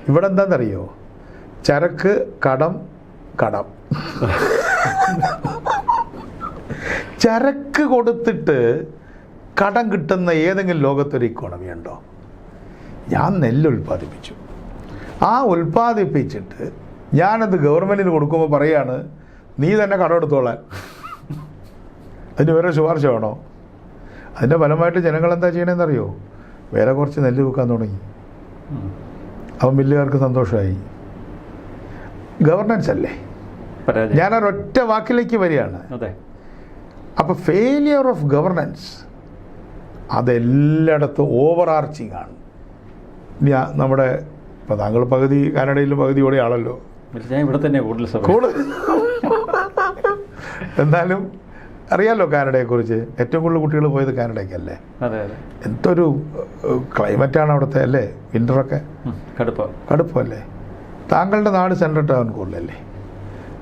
ഇവിടെ എന്താണെന്നറിയോ? ചരക്ക് കടം കടം. ചരക്ക് കൊടുത്തിട്ട് കടം കിട്ടുന്ന ഏതെങ്കിലും ലോകത്തൊരു ഇക്കോണമി ഉണ്ടോ? ഞാൻ നെല്ല് ഉൽപ്പാദിപ്പിച്ചു. ആ ഉൽപ്പാദിപ്പിച്ചിട്ട് ഞാനത് ഗവൺമെൻറ്റിന് കൊടുക്കുമ്പോൾ പറയാണ്, നീ തന്നെ കടം എടുത്തോളാൻ. അതിന് വേറെ ശുപാർശ വേണോ? അതിൻ്റെ ഫലമായിട്ട് ജനങ്ങളെന്താ ചെയ്യണമെന്നറിയോ? വേറെ കുറച്ച് നെല്ല് വിൽക്കാൻ തുടങ്ങി. അപ്പം മില്ലുകാർക്ക് സന്തോഷമായി. ഗവർണൻസ് അല്ലേ? ഞാനൊരൊറ്റ വാക്കിലേക്ക് വരികയാണ്. അപ്പോൾ ഫെയിലിയർ ഓഫ് ഗവർണൻസ് അതെല്ലായിടത്തും ഓവർ ആർച്ചിങ് ആണ്. ഇനി നമ്മുടെ ഇപ്പോൾ താങ്കൾ പകുതി കാനഡയിലും പകുതി ഇവിടെ ആണല്ലോ. ഇവിടെ തന്നെ കൂടുതൽ. എന്നാലും അറിയാമല്ലോ കാനഡയെക്കുറിച്ച്. ഏറ്റവും കൂടുതൽ കുട്ടികൾ പോയത് കാനഡയ്ക്കല്ലേ? എന്തൊരു ക്ലൈമറ്റാണ് അവിടുത്തെ അല്ലേ? വിൻ്ററൊക്കെ കടുപ്പമല്ലേ? താങ്കളുടെ നാട് സെൻട്രൽ ടൗൺ കൂടുതലല്ലേ?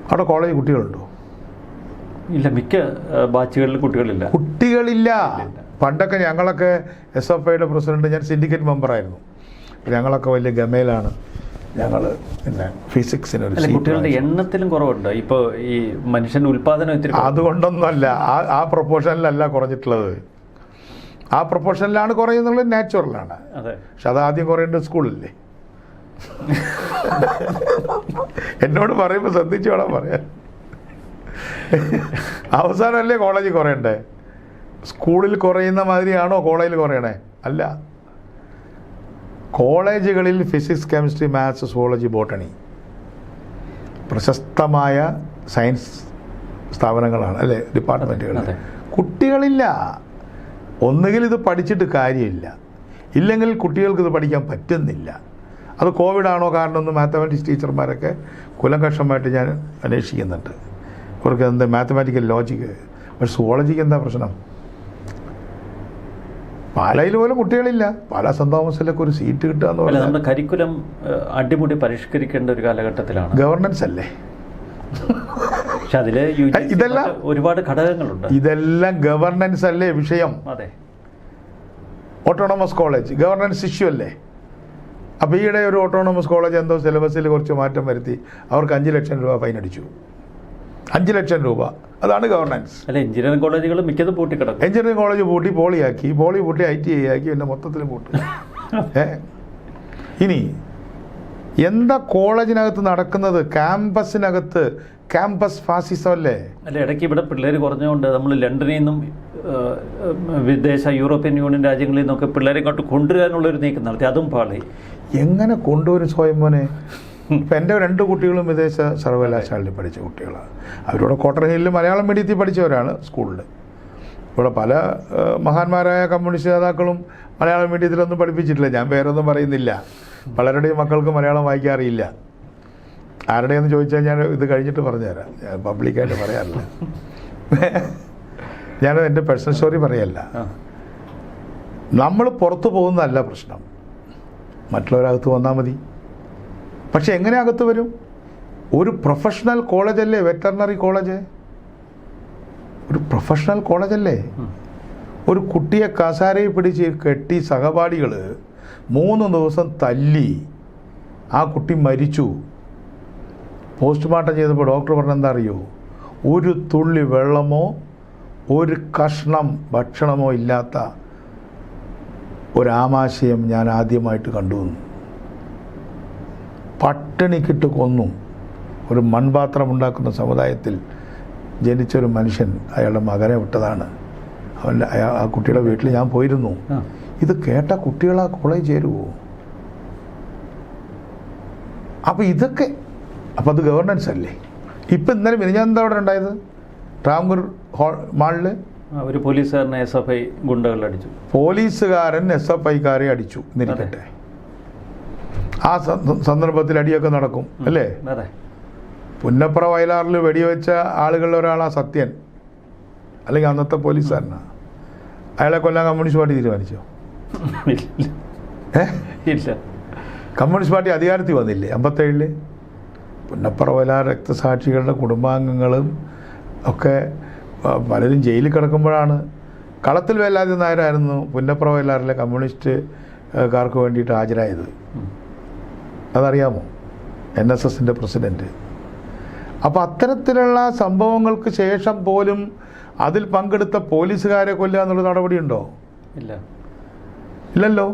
അവിടെ കോളേജ് കുട്ടികളുണ്ടോ? ഇല്ല, മിക്ക ബാച്ചുകളിൽ കുട്ടികളില്ല. പണ്ടൊക്കെ ഞങ്ങളൊക്കെ SFIയുടെ പ്രസിഡന്റ്, ഞാൻ സിൻഡിക്കേറ്റ് മെമ്പറായിരുന്നു. ഞങ്ങളൊക്കെ വലിയ ഗമയിലാണ്. ഞങ്ങൾ പിന്നെ ഫിസിക്സിനൊരു കുട്ടികളുടെ എണ്ണത്തിലും കുറവുണ്ട്. ഇപ്പോൾ ഈ മനുഷ്യൻ്റെ ഉൽപ്പാദനം അതുകൊണ്ടൊന്നുമല്ല, ആ പ്രൊപ്പോർഷനിലല്ല കുറഞ്ഞിട്ടുള്ളത്. ആ പ്രൊപ്പോർഷനിലാണ് കുറയുന്നുള്ളത്, നാച്ചുറലാണ്. പക്ഷെ അതാദ്യം കുറയേണ്ടത് സ്കൂളിലല്ലേ? എന്നോട് പറയുമ്പോൾ ശ്രദ്ധിച്ചു വേണം പറയാൻ. അവസാനമല്ലേ കോളേജിൽ കുറയണ്ടേ? സ്കൂളിൽ കുറയുന്ന മാതിരിയാണോ കോളേജിൽ കുറയണേ? അല്ല. കോളേജുകളിൽ physics, chemistry, maths, zoology, botany പ്രശസ്തമായ സയൻസ് സ്ഥാപനങ്ങളാണ് അല്ലേ, ഡിപ്പാർട്ട്മെൻറ്റുകൾ. കുട്ടികളില്ല. ഒന്നുകിൽ ഇത് പഠിച്ചിട്ട് കാര്യമില്ല, ഇല്ലെങ്കിൽ കുട്ടികൾക്ക് ഇത് പഠിക്കാൻ പറ്റുന്നില്ല. അത് കോവിഡാണോ കാരണമെന്ന് മാത്തമാറ്റിക്സ് ടീച്ചർമാരൊക്കെ കുലങ്കഷമായിട്ട് ഞാൻ അന്വേഷിക്കുന്നുണ്ട്. ഇവർക്ക് എന്താ മാത്തമാറ്റിക്കൽ ലോജിക്ക്. പക്ഷെ സുവോളജിക്ക് എന്താ പ്രശ്നം? പാലയിൽ പോലും കുട്ടികളില്ല. പാലാ സെന്റ് തോമസിലൊക്കെ ഒരു സീറ്റ് കിട്ടുക എന്ന് പറഞ്ഞാൽ നമ്മുടെ കരിക്കുലം അടിമുടി പരിഷ്കരിക്കേണ്ട ഒരു കാലഘട്ടത്തിലാണ്. ഗവർണൻസ് അല്ലേ? പക്ഷെ അതിൽ ഇതെല്ലാം ഒരുപാട് ഘടകങ്ങളുണ്ട്. ഇതെല്ലാം ഗവർണൻസ് അല്ലേ വിഷയം? അതെ. ഓട്ടോണമസ് കോളേജ് ഗവർണൻസ് ഇഷ്യൂ അല്ലേ? അപ്പോൾ ഈയിടെ ഒരു ഓട്ടോണമസ് കോളേജ് എന്തോ സിലബസിൽ കുറച്ച് മാറ്റം വരുത്തി അവർക്ക് 5 ലക്ഷം രൂപ ഫൈൻ അടിച്ചു. 5 ലക്ഷം രൂപ. അതാണ് ഗവർണൻസ്. അല്ല, എഞ്ചിനീയറിംഗ് കോളേജുകൾ മിക്കതും പൂട്ടിക്കിടക്കും. എഞ്ചിനീയറിംഗ് കോളേജ് പൂട്ടി പോളിയാക്കി, ITI ആക്കി, പിന്നെ മൊത്തത്തിൽ പൂട്ടി. ഇനി എന്താ കോളേജിനകത്ത് നടക്കുന്നത്? ക്യാമ്പസിനകത്ത് ക്യാമ്പസ് ഫാസിസം അല്ലേ? അല്ല, ഇടയ്ക്ക് ഇവിടെ പിള്ളേർ കുറഞ്ഞുകൊണ്ട് നമ്മൾ ലണ്ടനിൽ നിന്നും വിദേശ യൂറോപ്യൻ യൂണിയൻ രാജ്യങ്ങളിൽ നിന്നൊക്കെ പിള്ളേരെ ഇങ്ങോട്ട് കൊണ്ടുവരാനുള്ളൊരു നീക്കം നടത്തി. അതും പാളി. എങ്ങനെ കൊണ്ടുവരും സ്വയം മോനെ? ഇപ്പം എൻ്റെ 2 കുട്ടികളും വിദേശ സർവകലാശാലയിൽ പഠിച്ച കുട്ടികളാണ്. അവരിവിടെ കോട്ടൺ ഹില്ലിൽ മലയാളം മീഡിയത്തിൽ പഠിച്ചവരാണ് സ്കൂളിൽ. ഇവിടെ പല മഹാന്മാരായ കമ്മ്യൂണിസ്റ്റ് നേതാക്കളും മലയാളം മീഡിയത്തിലൊന്നും പഠിപ്പിച്ചിട്ടില്ല. ഞാൻ പേരൊന്നും പറയുന്നില്ല. പലരുടെയും മക്കൾക്ക് മലയാളം വായിക്കാൻ അറിയില്ല. ആരുടെയെന്ന് ചോദിച്ചാൽ ഞാൻ ഇത് കഴിഞ്ഞിട്ട് പറഞ്ഞുതരാം. ഞാൻ പബ്ലിക്കായിട്ട് പറയാറില്ല. ഞാൻ എൻ്റെ പേഴ്സണൽ സ്റ്റോറി പറയല്ല. നമ്മൾ പുറത്തു പോകുന്നതല്ല പ്രശ്നം, മറ്റുള്ളവരകത്ത് വന്നാൽ മതി. പക്ഷെ എങ്ങനെ അകത്ത് വരും? ഒരു പ്രൊഫഷണൽ കോളേജല്ലേ വെറ്ററിനറി കോളേജ്? ഒരു പ്രൊഫഷണൽ കോളേജല്ലേ? ഒരു കുട്ടിയെ കസാരയിൽ പിടിച്ച് കെട്ടി സഹപാഠികൾ 3 ദിവസം തല്ലി, ആ കുട്ടി മരിച്ചു. പോസ്റ്റ്മോർട്ടം ചെയ്തപ്പോൾ ഡോക്ടർ പറഞ്ഞെന്താ അറിയോ? ഒരു തുള്ളി വെള്ളമോ ഒരു കഷ്ണം ഭക്ഷണമോ ഇല്ലാത്ത ഒരാമാശയം ഞാൻ ആദ്യമായിട്ട് കണ്ടു. പട്ടിണിക്കിട്ട് കൊന്നു. ഒരു മൺപാത്രം ഉണ്ടാക്കുന്ന സമുദായത്തിൽ ജനിച്ചൊരു മനുഷ്യൻ അയാളുടെ മകനെ വിട്ടതാണ്. ആ കുട്ടിയുടെ വീട്ടിൽ ഞാൻ പോയിരുന്നു. ഇത് കേട്ട കുട്ടികൾ ആ കോളേജ് ചേരുമോ? അപ്പോൾ ഇതൊക്കെ, അപ്പോൾ അത് ഗവർണൻസ് അല്ലേ? ഇപ്പം ഇന്നലെ മിനിഞ്ഞാന്താ അവിടെ ഉണ്ടായത്? ട്രാവൻകൂർ മാളിൽ ഒരു പോലീസുകാരനെ SFI ഗുണ്ടകൾ അടിച്ചു. പോലീസുകാരൻ SFIക്കാരെ അടിച്ചു എന്നിരിക്കട്ടെ. ആ സന്ദർഭത്തിൽ അടിയൊക്കെ നടക്കും അല്ലേ? പുന്നപ്ര വയലാറിൽ വെടിവെച്ച ആളുകളിൽ ഒരാളാ സത്യൻ, അല്ലെങ്കിൽ അന്നത്തെ പോലീസുകാരനാണ്. അയാളെ കൊല്ലാൻ കമ്മ്യൂണിസ്റ്റ് പാർട്ടി തീരുമാനിച്ചോ? ഇല്ല. കമ്മ്യൂണിസ്റ്റ് പാർട്ടി അധികാരത്തിൽ വന്നില്ലേ 57? പുന്നപ്ര വയലാർ രക്തസാക്ഷികളുടെ കുടുംബാംഗങ്ങളും ഒക്കെ പലരും ജയിലിൽ കിടക്കുമ്പോഴാണ്. കളത്തിൽ വേലാതി നായരായിരുന്നു പുന്നപ്ര വയലാറിലെ കമ്മ്യൂണിസ്റ്റുകാർക്ക് വേണ്ടിയിട്ട് ഹാജരായത്. അതറിയാമോ? NSSൻ്റെ പ്രസിഡൻറ്റ്. അപ്പോൾ അത്തരത്തിലുള്ള സംഭവങ്ങൾക്ക് ശേഷം പോലും അതിൽ പങ്കെടുത്ത പോലീസുകാരെ കൊല്ലുക എന്നുള്ള നടപടിയുണ്ടോ? ഇല്ലല്ലോ.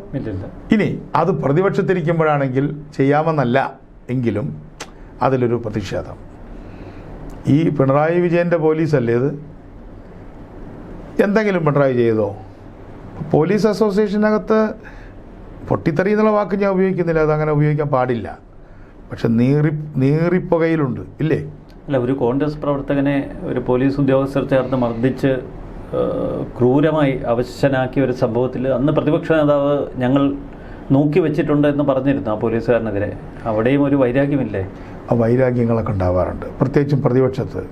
ഇനി അത് പ്രതിപക്ഷത്തിരിക്കുമ്പോഴാണെങ്കിൽ ചെയ്യാമെന്നല്ല എങ്കിലും അതിലൊരു പ്രതിഷേധം. ഈ പിണറായി വിജയൻ്റെ പോലീസല്ലേ ഇത്? എന്തെങ്കിലും പിണറായി ചെയ്തോ? പോലീസ് അസോസിയേഷനകത്ത് പൊട്ടിത്തെറി എന്നുള്ള വാക്ക് ഞാൻ ഉപയോഗിക്കുന്നില്ല, അതങ്ങനെ ഉപയോഗിക്കാൻ പാടില്ല. പക്ഷെ നീറിപ്പുകയിലുണ്ട് ഇല്ലേ? അല്ല, ഒരു കോൺഗ്രസ് പ്രവർത്തകനെ ഒരു പോലീസ് ഉദ്യോഗസ്ഥർ ചേർന്ന് മർദ്ദിച്ച് ക്രൂരമായി അവശനാക്കിയ ഒരു സംഭവത്തിൽ അന്ന് പ്രതിപക്ഷ നേതാവ് ഞങ്ങൾ നോക്കി വെച്ചിട്ടുണ്ട് എന്ന് പറഞ്ഞിരുന്നു ആ പോലീസുകാരനെതിരെ. അവിടെയും ഒരു വൈരാഗ്യമില്ലേ? ആ വൈരാഗ്യങ്ങളൊക്കെ ഉണ്ടാവാറുണ്ട്, പ്രത്യേകിച്ചും പ്രതിപക്ഷത്ത്.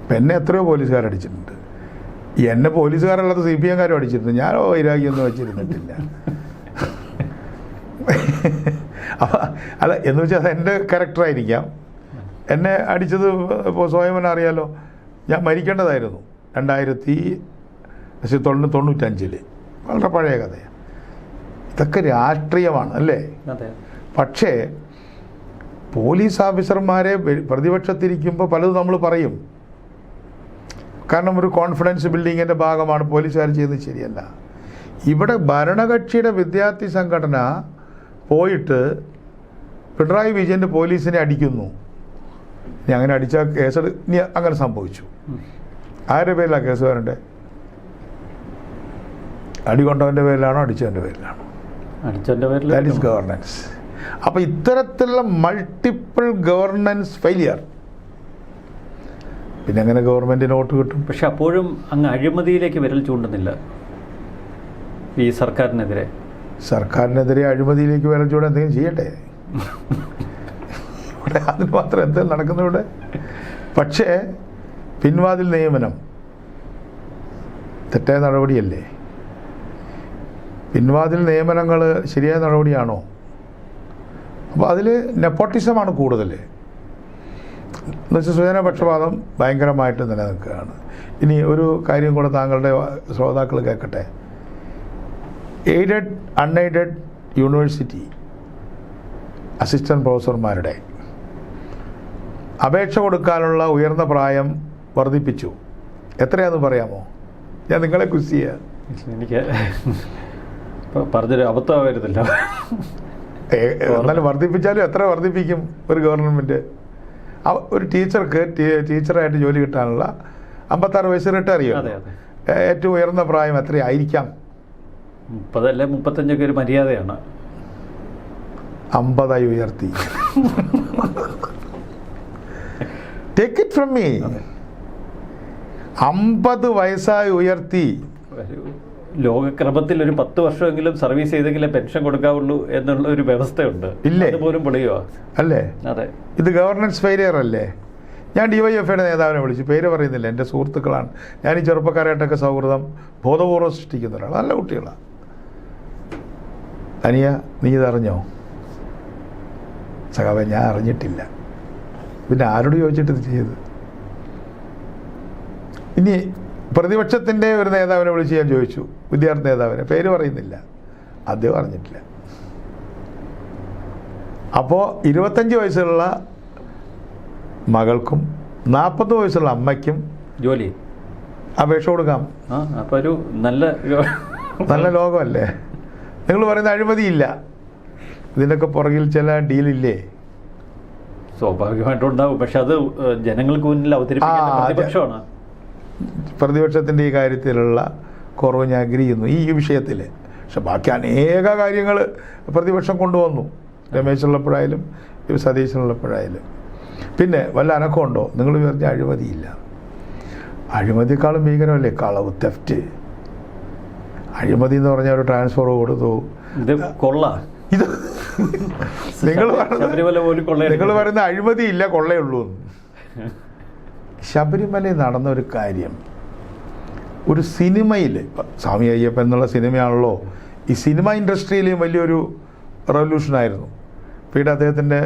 ഇപ്പം എന്നെ എത്രയോ പോലീസുകാരടിച്ചിട്ടുണ്ട്. എന്നെ പോലീസുകാരല്ലാത്ത CPM-കാരും അടിച്ചിട്ടുണ്ട്. ഞാനോ വൈരാഗ്യമൊന്നും വെച്ചിരുന്നിട്ടില്ല. അല്ല, എന്ന് വെച്ചാൽ അത് എൻ്റെ ക്യാരക്ടറായിരിക്കാം. എന്നെ അടിച്ചത് ഇപ്പോൾ സ്വയമന അറിയാലോ, ഞാൻ മരിക്കേണ്ടതായിരുന്നു 1995. വളരെ പഴയ കഥയാണ്. ഇതൊക്കെ രാഷ്ട്രീയമാണ് അല്ലേ? പക്ഷേ പോലീസ് ഓഫീസർമാരെ പ്രതിപക്ഷത്തിരിക്കുമ്പോൾ പലതും നമ്മൾ പറയും. കാരണം ഒരു കോൺഫിഡൻസ് ബിൽഡിങ്ങിൻ്റെ ഭാഗമാണ് പോലീസുകാർ ചെയ്യുന്നത്, ശരിയല്ല. ഇവിടെ ഭരണകക്ഷിയുടെ വിദ്യാർത്ഥി സംഘടന പോയിട്ട് പിണറായി വിജയൻ്റെ പോലീസിനെ അടിക്കുന്നു. ഇനി അങ്ങനെ അടിച്ചാൽ ഇനി അങ്ങനെ സംഭവിച്ചു. ആരുടെ പേരിലാണ് കേസ് വരണ്ടേ? അടികൊണ്ടവൻ്റെ പേരിലാണോ അടിച്ചവൻ്റെ പേരിലാണോ? That is governance. അപ്പോൾ ഇത്തരത്തിലുള്ള മൾട്ടിപ്പിൾ ഗവർണൻസ് ഫെയിലിയർ, പിന്നെ അങ്ങനെ ഗവൺമെൻറ് വോട്ട് കിട്ടും. പക്ഷെ അപ്പോഴും അങ്ങ് അഴിമതിയിലേക്ക് വിരൽ ചൂണ്ടുന്നില്ല ഈ സർക്കാരിനെതിരെ. അഴിമതിയിലേക്ക് വിരൽ ചൂടാൻ എന്തെങ്കിലും ചെയ്യട്ടെ ഇവിടെ. അതിന് മാത്രം എന്തെങ്കിലും നടക്കുന്നു ഇവിടെ. പക്ഷേ പിൻവാതിൽ നിയമനം തെറ്റായ നടപടിയല്ലേ? പിൻവാതിൽ നിയമനങ്ങൾ ശരിയായ നടപടിയാണോ? അപ്പോൾ അതിൽ നെപ്പോട്ടിസമാണ് കൂടുതൽ. എന്നുവെച്ചാൽ സ്വജനപക്ഷപാതം ഭയങ്കരമായിട്ട് നിലനിൽക്കുകയാണ്. ഇനി ഒരു കാര്യം കൂടെ താങ്കളുടെ ശ്രോതാക്കൾ കേൾക്കട്ടെ. എയ്ഡഡ് അൺഎയ്ഡഡ് യൂണിവേഴ്സിറ്റി അസിസ്റ്റൻറ്റ് പ്രൊഫസർമാരുടെ അപേക്ഷ കൊടുക്കാനുള്ള ഉയർന്ന പ്രായം വർദ്ധിപ്പിച്ചു. എത്രയാണെന്ന് പറയാമോ? ഞാൻ നിങ്ങളെ ക്വിസ് ചെയ്യാം. എനിക്ക് പറഞ്ഞൊരു അബദ്ധമായിരുന്നില്ല. എന്നാലും വർദ്ധിപ്പിച്ചാലും എത്ര വർദ്ധിപ്പിക്കും ഒരു ഗവൺമെൻറ്? ഒരു ടീച്ചർക്ക് ടീച്ചറായിട്ട് ജോലി കിട്ടാനുള്ള 56 വയസ്സ് റിട്ടയർ ചെയ്യും. ഏറ്റവും ഉയർന്ന പ്രായം എത്രയായിരിക്കാം? 30 അല്ലെ 35 ഒരു മര്യാദയാണ്. 50 ഉയർത്തി. Take it from me. 50 വയസ്സായി ഉയർത്തി. ലോകക്രമത്തിൽ ഒരു 10 വർഷമെങ്കിലും സർവീസ് ചെയ്തെങ്കിലേ പെൻഷൻ കൊടുക്കാവുള്ളൂ എന്നുള്ള ഒരു വ്യവസ്ഥയുണ്ട്. ഇല്ലേ? അതുപോലും പൊളിയുവാ അല്ലേ? അതെ. ഇത് ഗവർണൻസ് ഫെയിലിയർ അല്ലേ? ഞാൻ DYFIയുടെ നേതാവിനെ വിളിച്ചു, പേര് പറയുന്നില്ല, എൻ്റെ സുഹൃത്തുക്കളാണ്. ഞാൻ ഈ ചെറുപ്പക്കാരായിട്ടൊക്കെ സൗഹൃദം ബോധപൂർവ്വം സൃഷ്ടിക്കുന്ന ഒരാൾ. നല്ല കുട്ടികളാണ്. അനിയ, നീ ഇതറിഞ്ഞോ? സഖാവേ, ഞാൻ അറിഞ്ഞിട്ടില്ല. പിന്നെ ആരോട് ചോദിച്ചിട്ട് ഇത് ചെയ്ത്? ഇനി പ്രതിപക്ഷത്തിൻ്റെ ഒരു നേതാവിനെ വിളിച്ച് ഞാൻ ചോദിച്ചു, വിദ്യാർത്ഥി നേതാവിനെ, പേര് പറയുന്നില്ല, അദ്ദേഹം അറിഞ്ഞിട്ടില്ല. അപ്പോൾ 25 വയസ്സുള്ള മകൾക്കും 40 വയസ്സുള്ള അമ്മയ്ക്കും ജോലി അപേക്ഷ കൊടുക്കാം. അപ്പോൾ ഒരു നല്ല ലോകമല്ലേ? നിങ്ങൾ പറയുന്ന അഴിമതിയില്ല, ഇതിനൊക്കെ പുറകിൽ ചില ഡീലില്ലേ? സ്വാഭാവികമായിട്ടുണ്ടാവും. പക്ഷെ അത് ജനങ്ങൾക്ക് മുന്നിൽ അവതരിപ്പിക്കുന്ന പ്രതിപക്ഷമാണ്. പ്രതിപക്ഷത്തിൻ്റെ ഈ കാര്യത്തിലുള്ള കുറവ് ഞാൻ അഗ്രി ചെയ്യുന്നു ഈ വിഷയത്തിൽ. പക്ഷെ ബാക്കി അനേക കാര്യങ്ങൾ പ്രതിപക്ഷം കൊണ്ടുവന്നു, രമേശുള്ളപ്പോഴായാലും സതീശനുള്ളപ്പോഴായാലും. പിന്നെ വല്ല അനക്കമുണ്ടോ? നിങ്ങൾ വിചാരിച്ച അഴിമതിയില്ല. അഴിമതിക്കാളും ഭീകരമല്ലേ കളവ്, തെഫ്റ്റ്. അഴിമതി എന്ന് പറഞ്ഞാൽ ഒരു ട്രാൻസ്ഫർ കൊടുത്തു, ഇത് കൊള്ള. ഇത് നിങ്ങൾ പറയുന്ന അഴിമതിയില്ല, കൊള്ളയുള്ളൂ. ശബരിമലയിൽ നടന്ന ഒരു കാര്യം ഒരു സിനിമയിൽ, സ്വാമി അയ്യപ്പൻ എന്നുള്ള സിനിമയാണല്ലോ ഈ സിനിമ ഇൻഡസ്ട്രിയിലെയും വലിയൊരു റവല്യൂഷനായിരുന്നു. പിന്നീട് അദ്ദേഹത്തിൻ്റെ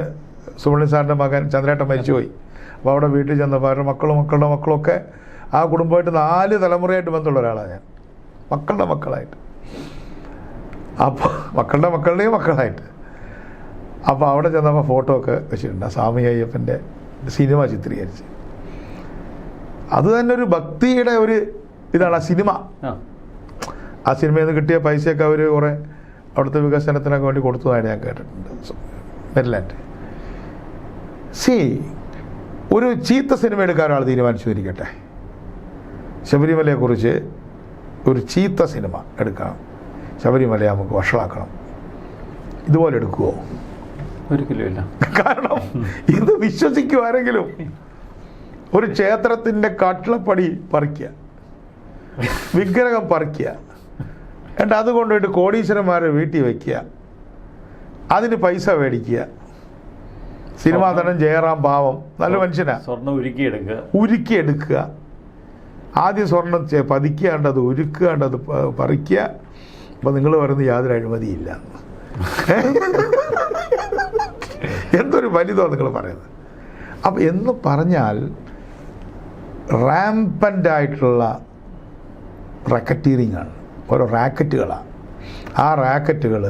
സുബ്രഹ്മണ്യ സാറിൻ്റെ മകൻ ചന്ദ്രേട്ടൻ മരിച്ചുപോയി. അപ്പോൾ അവിടെ വീട്ടിൽ ചെന്നപ്പോൾ അവരുടെ മക്കളുടെ മക്കളൊക്കെ ആ കുടുംബമായിട്ട് 4 തലമുറയായിട്ട് ബന്ധമുള്ള ഒരാളാണ് ഞാൻ. മക്കളുടെ മക്കളായിട്ട്, അപ്പോൾ മക്കളുടെയും മക്കളായിട്ട്. അപ്പോൾ അവിടെ ചെന്നപ്പോൾ ഫോട്ടോ ഒക്കെ വെച്ചിട്ടുണ്ട്, സ്വാമി അയ്യപ്പൻ്റെ സിനിമ ചിത്രീകരിച്ച്. അത് തന്നെ ഒരു ഭക്തിയുടെ ഒരു ഇതാണ് ആ സിനിമ. ആ സിനിമയിൽ നിന്ന് കിട്ടിയ പൈസയൊക്കെ അവർ കുറേ അവിടുത്തെ വികസനത്തിനൊക്കെ വേണ്ടി കൊടുത്തതായിട്ട് ഞാൻ കേട്ടിട്ടുണ്ട്. മെരിലാൻഡ് ഒരു ചീത്ത സിനിമ എടുക്കാൻ ഒരാൾ തീരുമാനിച്ചിരിക്കട്ടെ, ശബരിമലയെക്കുറിച്ച് ഒരു ചീത്ത സിനിമ എടുക്കാം, ശബരിമലയെ നമുക്ക് വഷളാക്കണം, ഇതുപോലെ എടുക്കുമോ? ഒരിക്കലും ഇല്ല. കാരണം ഇത് വിശ്വസിക്കും ആരെങ്കിലും? ഒരു ക്ഷേത്രത്തിൻ്റെ കട്ടിളപ്പടി പറിക്കുക, വിഗ്രഹം പറിക്കുക, എന്നിട്ട് അത് കൊണ്ടുപോയിട്ട് കോടീശ്വരന്മാരെ വീട്ടിൽ വയ്ക്കുക, അതിന് പൈസ മേടിക്കുക. സിനിമാ നടൻ ജയറാം പാവം നല്ല മനുഷ്യനാണ്, സ്വർണ്ണം ഉരുക്കിയെടുക്കുക. ആദ്യം സ്വർണം പതിക്കാണ്ട് അത് ഉരുക്കാണ്ട് അത് പറിക്കുക. അപ്പം നിങ്ങൾ പറയുന്നത് യാതൊരു അഴിമതിയില്ല. എന്തൊരു ഫലിതമാണ് നിങ്ങൾ പറയുന്നത്. അപ്പം എന്ന് പറഞ്ഞാൽ റാമ്പൻ്റായിട്ടുള്ള റാക്കറ്റീറിങ് ആണ്, ഓരോ റാക്കറ്റുകളാണ്. ആ റാക്കറ്റുകൾ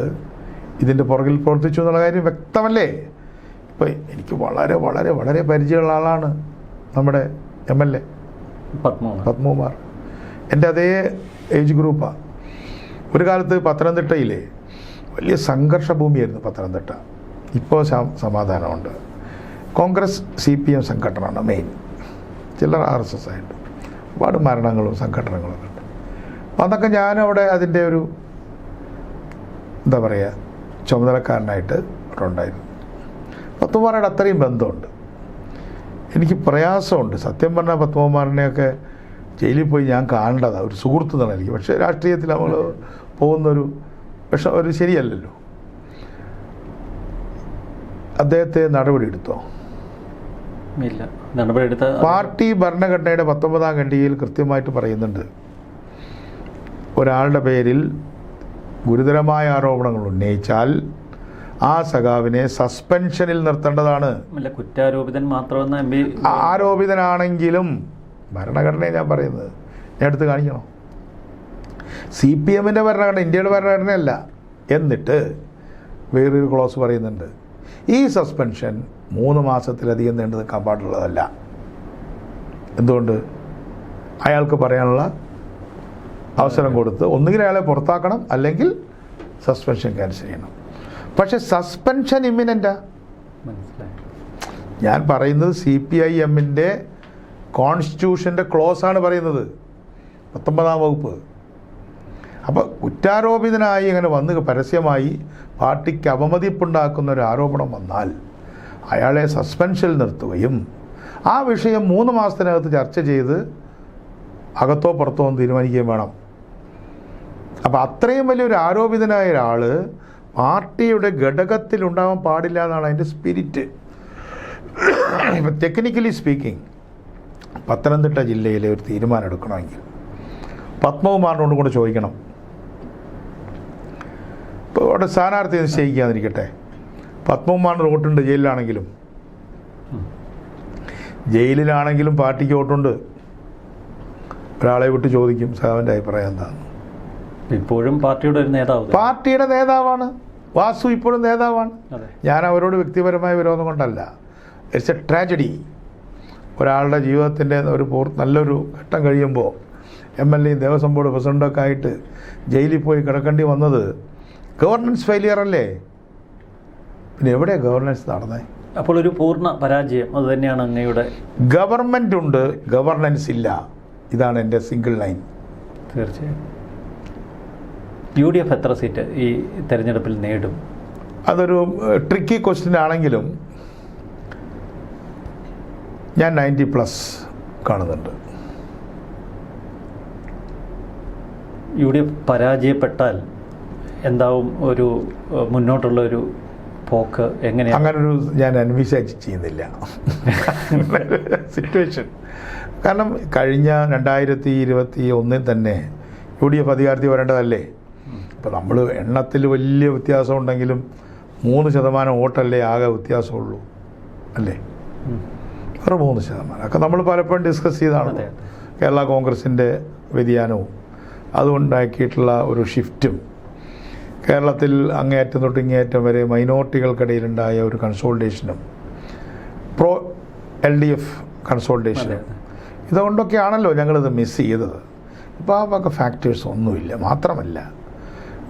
ഇതിൻ്റെ പുറകിൽ പ്രവർത്തിച്ചു എന്നുള്ള കാര്യം വ്യക്തമല്ലേ? ഇപ്പോൾ എനിക്ക് വളരെ വളരെ വളരെ പരിചയമുള്ള ആളാണ് നമ്മുടെ MLA പത്മകുമാർ. എൻ്റെ അതേ ഏജ് ഗ്രൂപ്പാണ്. ഒരു കാലത്ത് പത്തനംതിട്ടയിലെ വലിയ സംഘർഷ ഭൂമിയായിരുന്നു പത്തനംതിട്ട. ഇപ്പോൾ സമാധാനമുണ്ട്. കോൺഗ്രസ് CPM സംഘടനയാണ് മെയിൻ, ചിലർ RSS ആയിട്ട് ഒരുപാട് മരണങ്ങളും സംഘടനകളൊക്കെ ഉണ്ട്. അന്നൊക്കെ ഞാനവിടെ അതിൻ്റെ ഒരു എന്താ പറയുക ചുമതലക്കാരനായിട്ട് അവിടെ ഉണ്ടായിരുന്നു. പത്മകുമാറുടെ അത്രയും ബന്ധമുണ്ട്. എനിക്ക് പ്രയാസമുണ്ട് സത്യം പറഞ്ഞാൽ. പത്മകുമാറിനെയൊക്കെ ജയിലിൽ പോയി ഞാൻ കാണേണ്ടതാണ്, ഒരു സുഹൃത്ത് എന്നാണ് എനിക്ക്. പക്ഷേ രാഷ്ട്രീയത്തിൽ നമ്മൾ പോകുന്നൊരു ഒരു ശരിയല്ലല്ലോ. അദ്ദേഹത്തെ നടപടിയെടുത്തോ? ഇല്ല. നടപടിയെടുത്ത പാർട്ടി ഭരണഘടനയുടെ 19ാം ഖണ്ഡികയിൽ കൃത്യമായിട്ട് പറയുന്നുണ്ട്, ഒരാളുടെ പേരിൽ ഗുരുതരമായ ആരോപണങ്ങൾ ഉന്നയിച്ചാൽ ആ സഖാവിനെ സസ്പെൻഷനിൽ നിർത്തേണ്ടതാണ്. കുറ്റാരോപിതൻ മാത്രമെന്ന ആരോപിതനാണെങ്കിലും ഭരണഘടനയെ ഞാൻ പറയുന്നത്, ഞാൻ എടുത്ത് കാണിക്കണം. CPMൻ്റെ ഭരണഘടന, ഇന്ത്യയുടെ ഭരണഘടനയല്ല. എന്നിട്ട് വേറൊരു ക്ലോസ് പറയുന്നുണ്ട്, ഈ സസ്പെൻഷൻ 3 മാസത്തിലധികം നീണ്ടു നിൽക്കാൻ പാടുള്ളതല്ല. എന്തുകൊണ്ട്? അയാൾക്ക് പറയാനുള്ള അവസരം കൊടുത്ത് ഒന്നുകിൽ അയാളെ പുറത്താക്കണം, അല്ലെങ്കിൽ സസ്പെൻഷൻ ക്യാൻസൽ ചെയ്യണം. പക്ഷെ സസ്പെൻഷൻ ഇമ്മിനൻ്റാ. മനസ്സിലായി. ഞാൻ പറയുന്നത് CPIMൻ്റെ കോൺസ്റ്റിറ്റ്യൂഷൻ്റെ ക്ലോസാണ് പറയുന്നത്, 19-ാം വകുപ്പ്. അപ്പോൾ കുറ്റാരോപിതനായി ഇങ്ങനെ വന്ന് പരസ്യമായി പാർട്ടിക്ക് അപമതിപ്പുണ്ടാക്കുന്ന ഒരു ആരോപണം വന്നാൽ അയാളെ സസ്പെൻഷനിൽ നിർത്തുകയും ആ വിഷയം 3 മാസത്തിനകത്ത് ചർച്ച ചെയ്ത് അകത്തോ പുറത്തോ എന്ന് തീരുമാനിക്കുകയും വേണം. അപ്പോൾ അത്രയും വലിയൊരു ആരോപിതനായ ഒരാൾ പാർട്ടിയുടെ ഘടകത്തിൽ ഉണ്ടാവാൻ പാടില്ല എന്നാണ് അതിൻ്റെ സ്പിരിറ്റ്. ഇപ്പം ടെക്നിക്കലി സ്പീക്കിംഗ് പത്തനംതിട്ട ജില്ലയിലെ ഒരു തീരുമാനം എടുക്കണമെങ്കിൽ പത്മകുമാറിനോട് കൂടെ ചോദിക്കണം. ഇപ്പോൾ അവിടെ സ്ഥാനാർത്ഥി നിശ്ചയിക്കാതിരിക്കട്ടെ, പത്മകുമാറിന് വോട്ടുണ്ട് ജയിലിലാണെങ്കിലും. ജയിലിലാണെങ്കിലും പാർട്ടിക്ക് വോട്ടുണ്ട്. ഒരാളെ വിട്ട് ചോദിക്കും സാറിൻ്റെ അഭിപ്രായം എന്താണെന്ന്. ഇപ്പോഴും പാർട്ടിയുടെ ഒരു നേതാവ്, പാർട്ടിയുടെ നേതാവാണ് വാസു, ഇപ്പോഴും നേതാവാണ്. ഞാൻ അവരോട് വ്യക്തിപരമായ വിരോധം കൊണ്ടല്ല. It's A tragedy. ഒരാളുടെ ജീവിതത്തിൻ്റെ ഒരു നല്ലൊരു ഘട്ടം കഴിയുമ്പോൾ MLA ദേവസ്വം ബോർഡ് പ്രസിഡൻ്റൊക്കെ ആയിട്ട് ജയിലിൽ പോയി കിടക്കേണ്ടി വന്നത് ഗവർണൻസ് ഫെയിലിയർ അല്ലേ? പിന്നെ എവിടെയാണ് ഗവർണൻസ് നടന്നത്? അപ്പോൾ ഒരു പൂർണ്ണ പരാജയം അത് തന്നെയാണ് അങ്ങയുടെ. ഗവൺമെൻറ് ഉണ്ട്, ഗവർണൻസ് ഇല്ല. ഇതാണ് എൻ്റെ സിംഗിൾ ലൈൻ. തീർച്ചയായും. UDF എത്ര സീറ്റ് ഈ തെരഞ്ഞെടുപ്പിൽ നേടും? അതൊരു ട്രിക്കി ക്വസ്റ്റ്യൻ ആണെങ്കിലും ഞാൻ 90+ കാണുന്നുണ്ട്. UDF പരാജയപ്പെട്ടാൽ എന്താവും ഒരു മുന്നോട്ടുള്ള ഒരു പോക്ക്? എങ്ങനെയാണ്? അങ്ങനൊരു ഞാൻ അന്വേഷിച്ച് ചെയ്യുന്നില്ല സിറ്റുവേഷൻ. കാരണം കഴിഞ്ഞ 2021 തന്നെ UDF അധികാരത്തിൽ വരേണ്ടതല്ലേ? ഇപ്പോൾ നമ്മൾ എണ്ണത്തിൽ വലിയ വ്യത്യാസം ഉണ്ടെങ്കിലും 3% വോട്ടല്ലേ ആകെ വ്യത്യാസമുള്ളൂ അല്ലേ? വേറെ 3%. ഒക്കെ നമ്മൾ പലപ്പോഴും ഡിസ്കസ് ചെയ്താണ്. കേരള കോൺഗ്രസിൻ്റെ വ്യതിയാനവും അതുകൊണ്ടാക്കിയിട്ടുള്ള ഒരു ഷിഫ്റ്റും കേരളത്തിൽ അങ്ങേയറ്റം തൊട്ട് ഇങ്ങേയറ്റം വരെ മൈനോറിറ്റികൾക്കിടയിലുണ്ടായ ഒരു കൺസോൾട്ടേഷനും പ്രോ LDF കൺസോൾട്ടേഷനും ഇതുകൊണ്ടൊക്കെയാണല്ലോ ഞങ്ങളിത് മിസ് ചെയ്തത്. ഇപ്പോൾ ആ വക ഫാക്ടേഴ്സ് ഒന്നുമില്ല. മാത്രമല്ല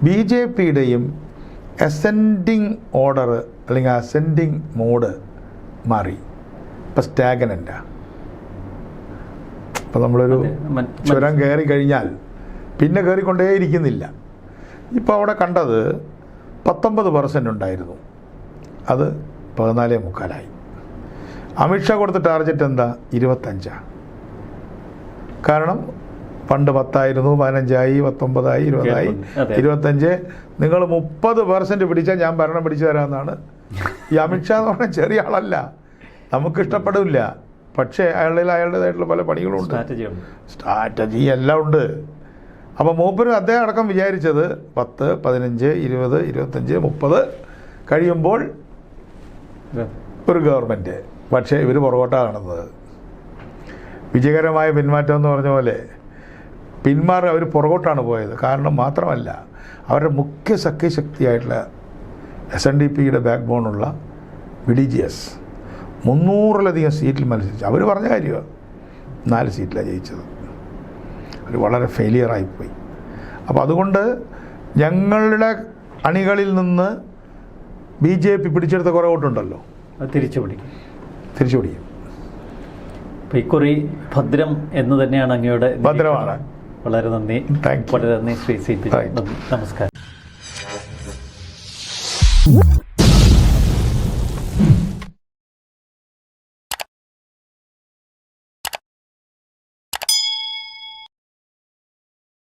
BJPയുടെയും അസെൻഡിങ് ഓർഡർ അല്ലെങ്കിൽ അസെൻഡിങ് മോഡ് മാറി. ഇപ്പോൾ സ്റ്റാഗനൻ്റാണ്. ഇപ്പോൾ നമ്മളൊരു ചുരം കയറി കഴിഞ്ഞാൽ പിന്നെ കയറിക്കൊണ്ടേയിരിക്കുന്നില്ല. ഇപ്പോൾ അവിടെ കണ്ടത് 19% ഉണ്ടായിരുന്നു, അത് 14.25. അമിത്ഷാ കൊടുത്ത ടാർഗറ്റ് എന്താ? 25. കാരണം പണ്ട് 10 ആയിരുന്നു, 15 ആയി, 19 ആയി, 20 ആയി, 25. നിങ്ങൾ 30% പിടിച്ചാൽ ഞാൻ ഭരണം പിടിച്ചു തരാമെന്നാണ്. ഈ അമിത്ഷാ എന്ന് പറഞ്ഞാൽ ചെറിയ ആളല്ല, നമുക്കിഷ്ടപ്പെടില്ല. പക്ഷേ അയാളുടേതായിട്ടുള്ള പല പണികളുണ്ട്, സ്ട്രാറ്റജി എല്ലാം ഉണ്ട്. അപ്പോൾ മൂപ്പരും അദ്ദേഹം അടക്കം വിചാരിച്ചത് 10, 15, 20, 25, 30 കഴിയുമ്പോൾ ഒരു ഗവൺമെൻറ്. പക്ഷേ ഇവർ പുറകോട്ടാണ് കാണുന്നത്. വിജയകരമായ പിന്മാറ്റം എന്ന് പറഞ്ഞ പോലെ അവർ പുറകോട്ടാണ് പോയത്. കാരണം മാത്രമല്ല അവരുടെ മുഖ്യ സഖ്യശക്തിയായിട്ടുള്ള SNDPയുടെ ബാക്ക് ബോണുള്ള VDGS 300-ലധികം സീറ്റിൽ മത്സരിച്ചു. അവർ പറഞ്ഞ കാര്യമാണ് 4 സീറ്റിലാണ് ജയിച്ചത്. അവർ വളരെ ഫെയിലിയറായിപ്പോയി. അപ്പോൾ അതുകൊണ്ട് ഞങ്ങളുടെ അണികളിൽ നിന്ന് BJP പിടിച്ചെടുത്ത കുറേ വോട്ടുണ്ടല്ലോ, അത് തിരിച്ചു പിടിക്കും. അപ്പോൾ ഇക്കുറി ഭദ്രം എന്ന് തന്നെയാണ് അങ്ങയുടെ. ഭദ്രമാണ്. വളരെ നന്ദി. വളരെ നന്ദി ശ്രീ CP. നമസ്കാരം.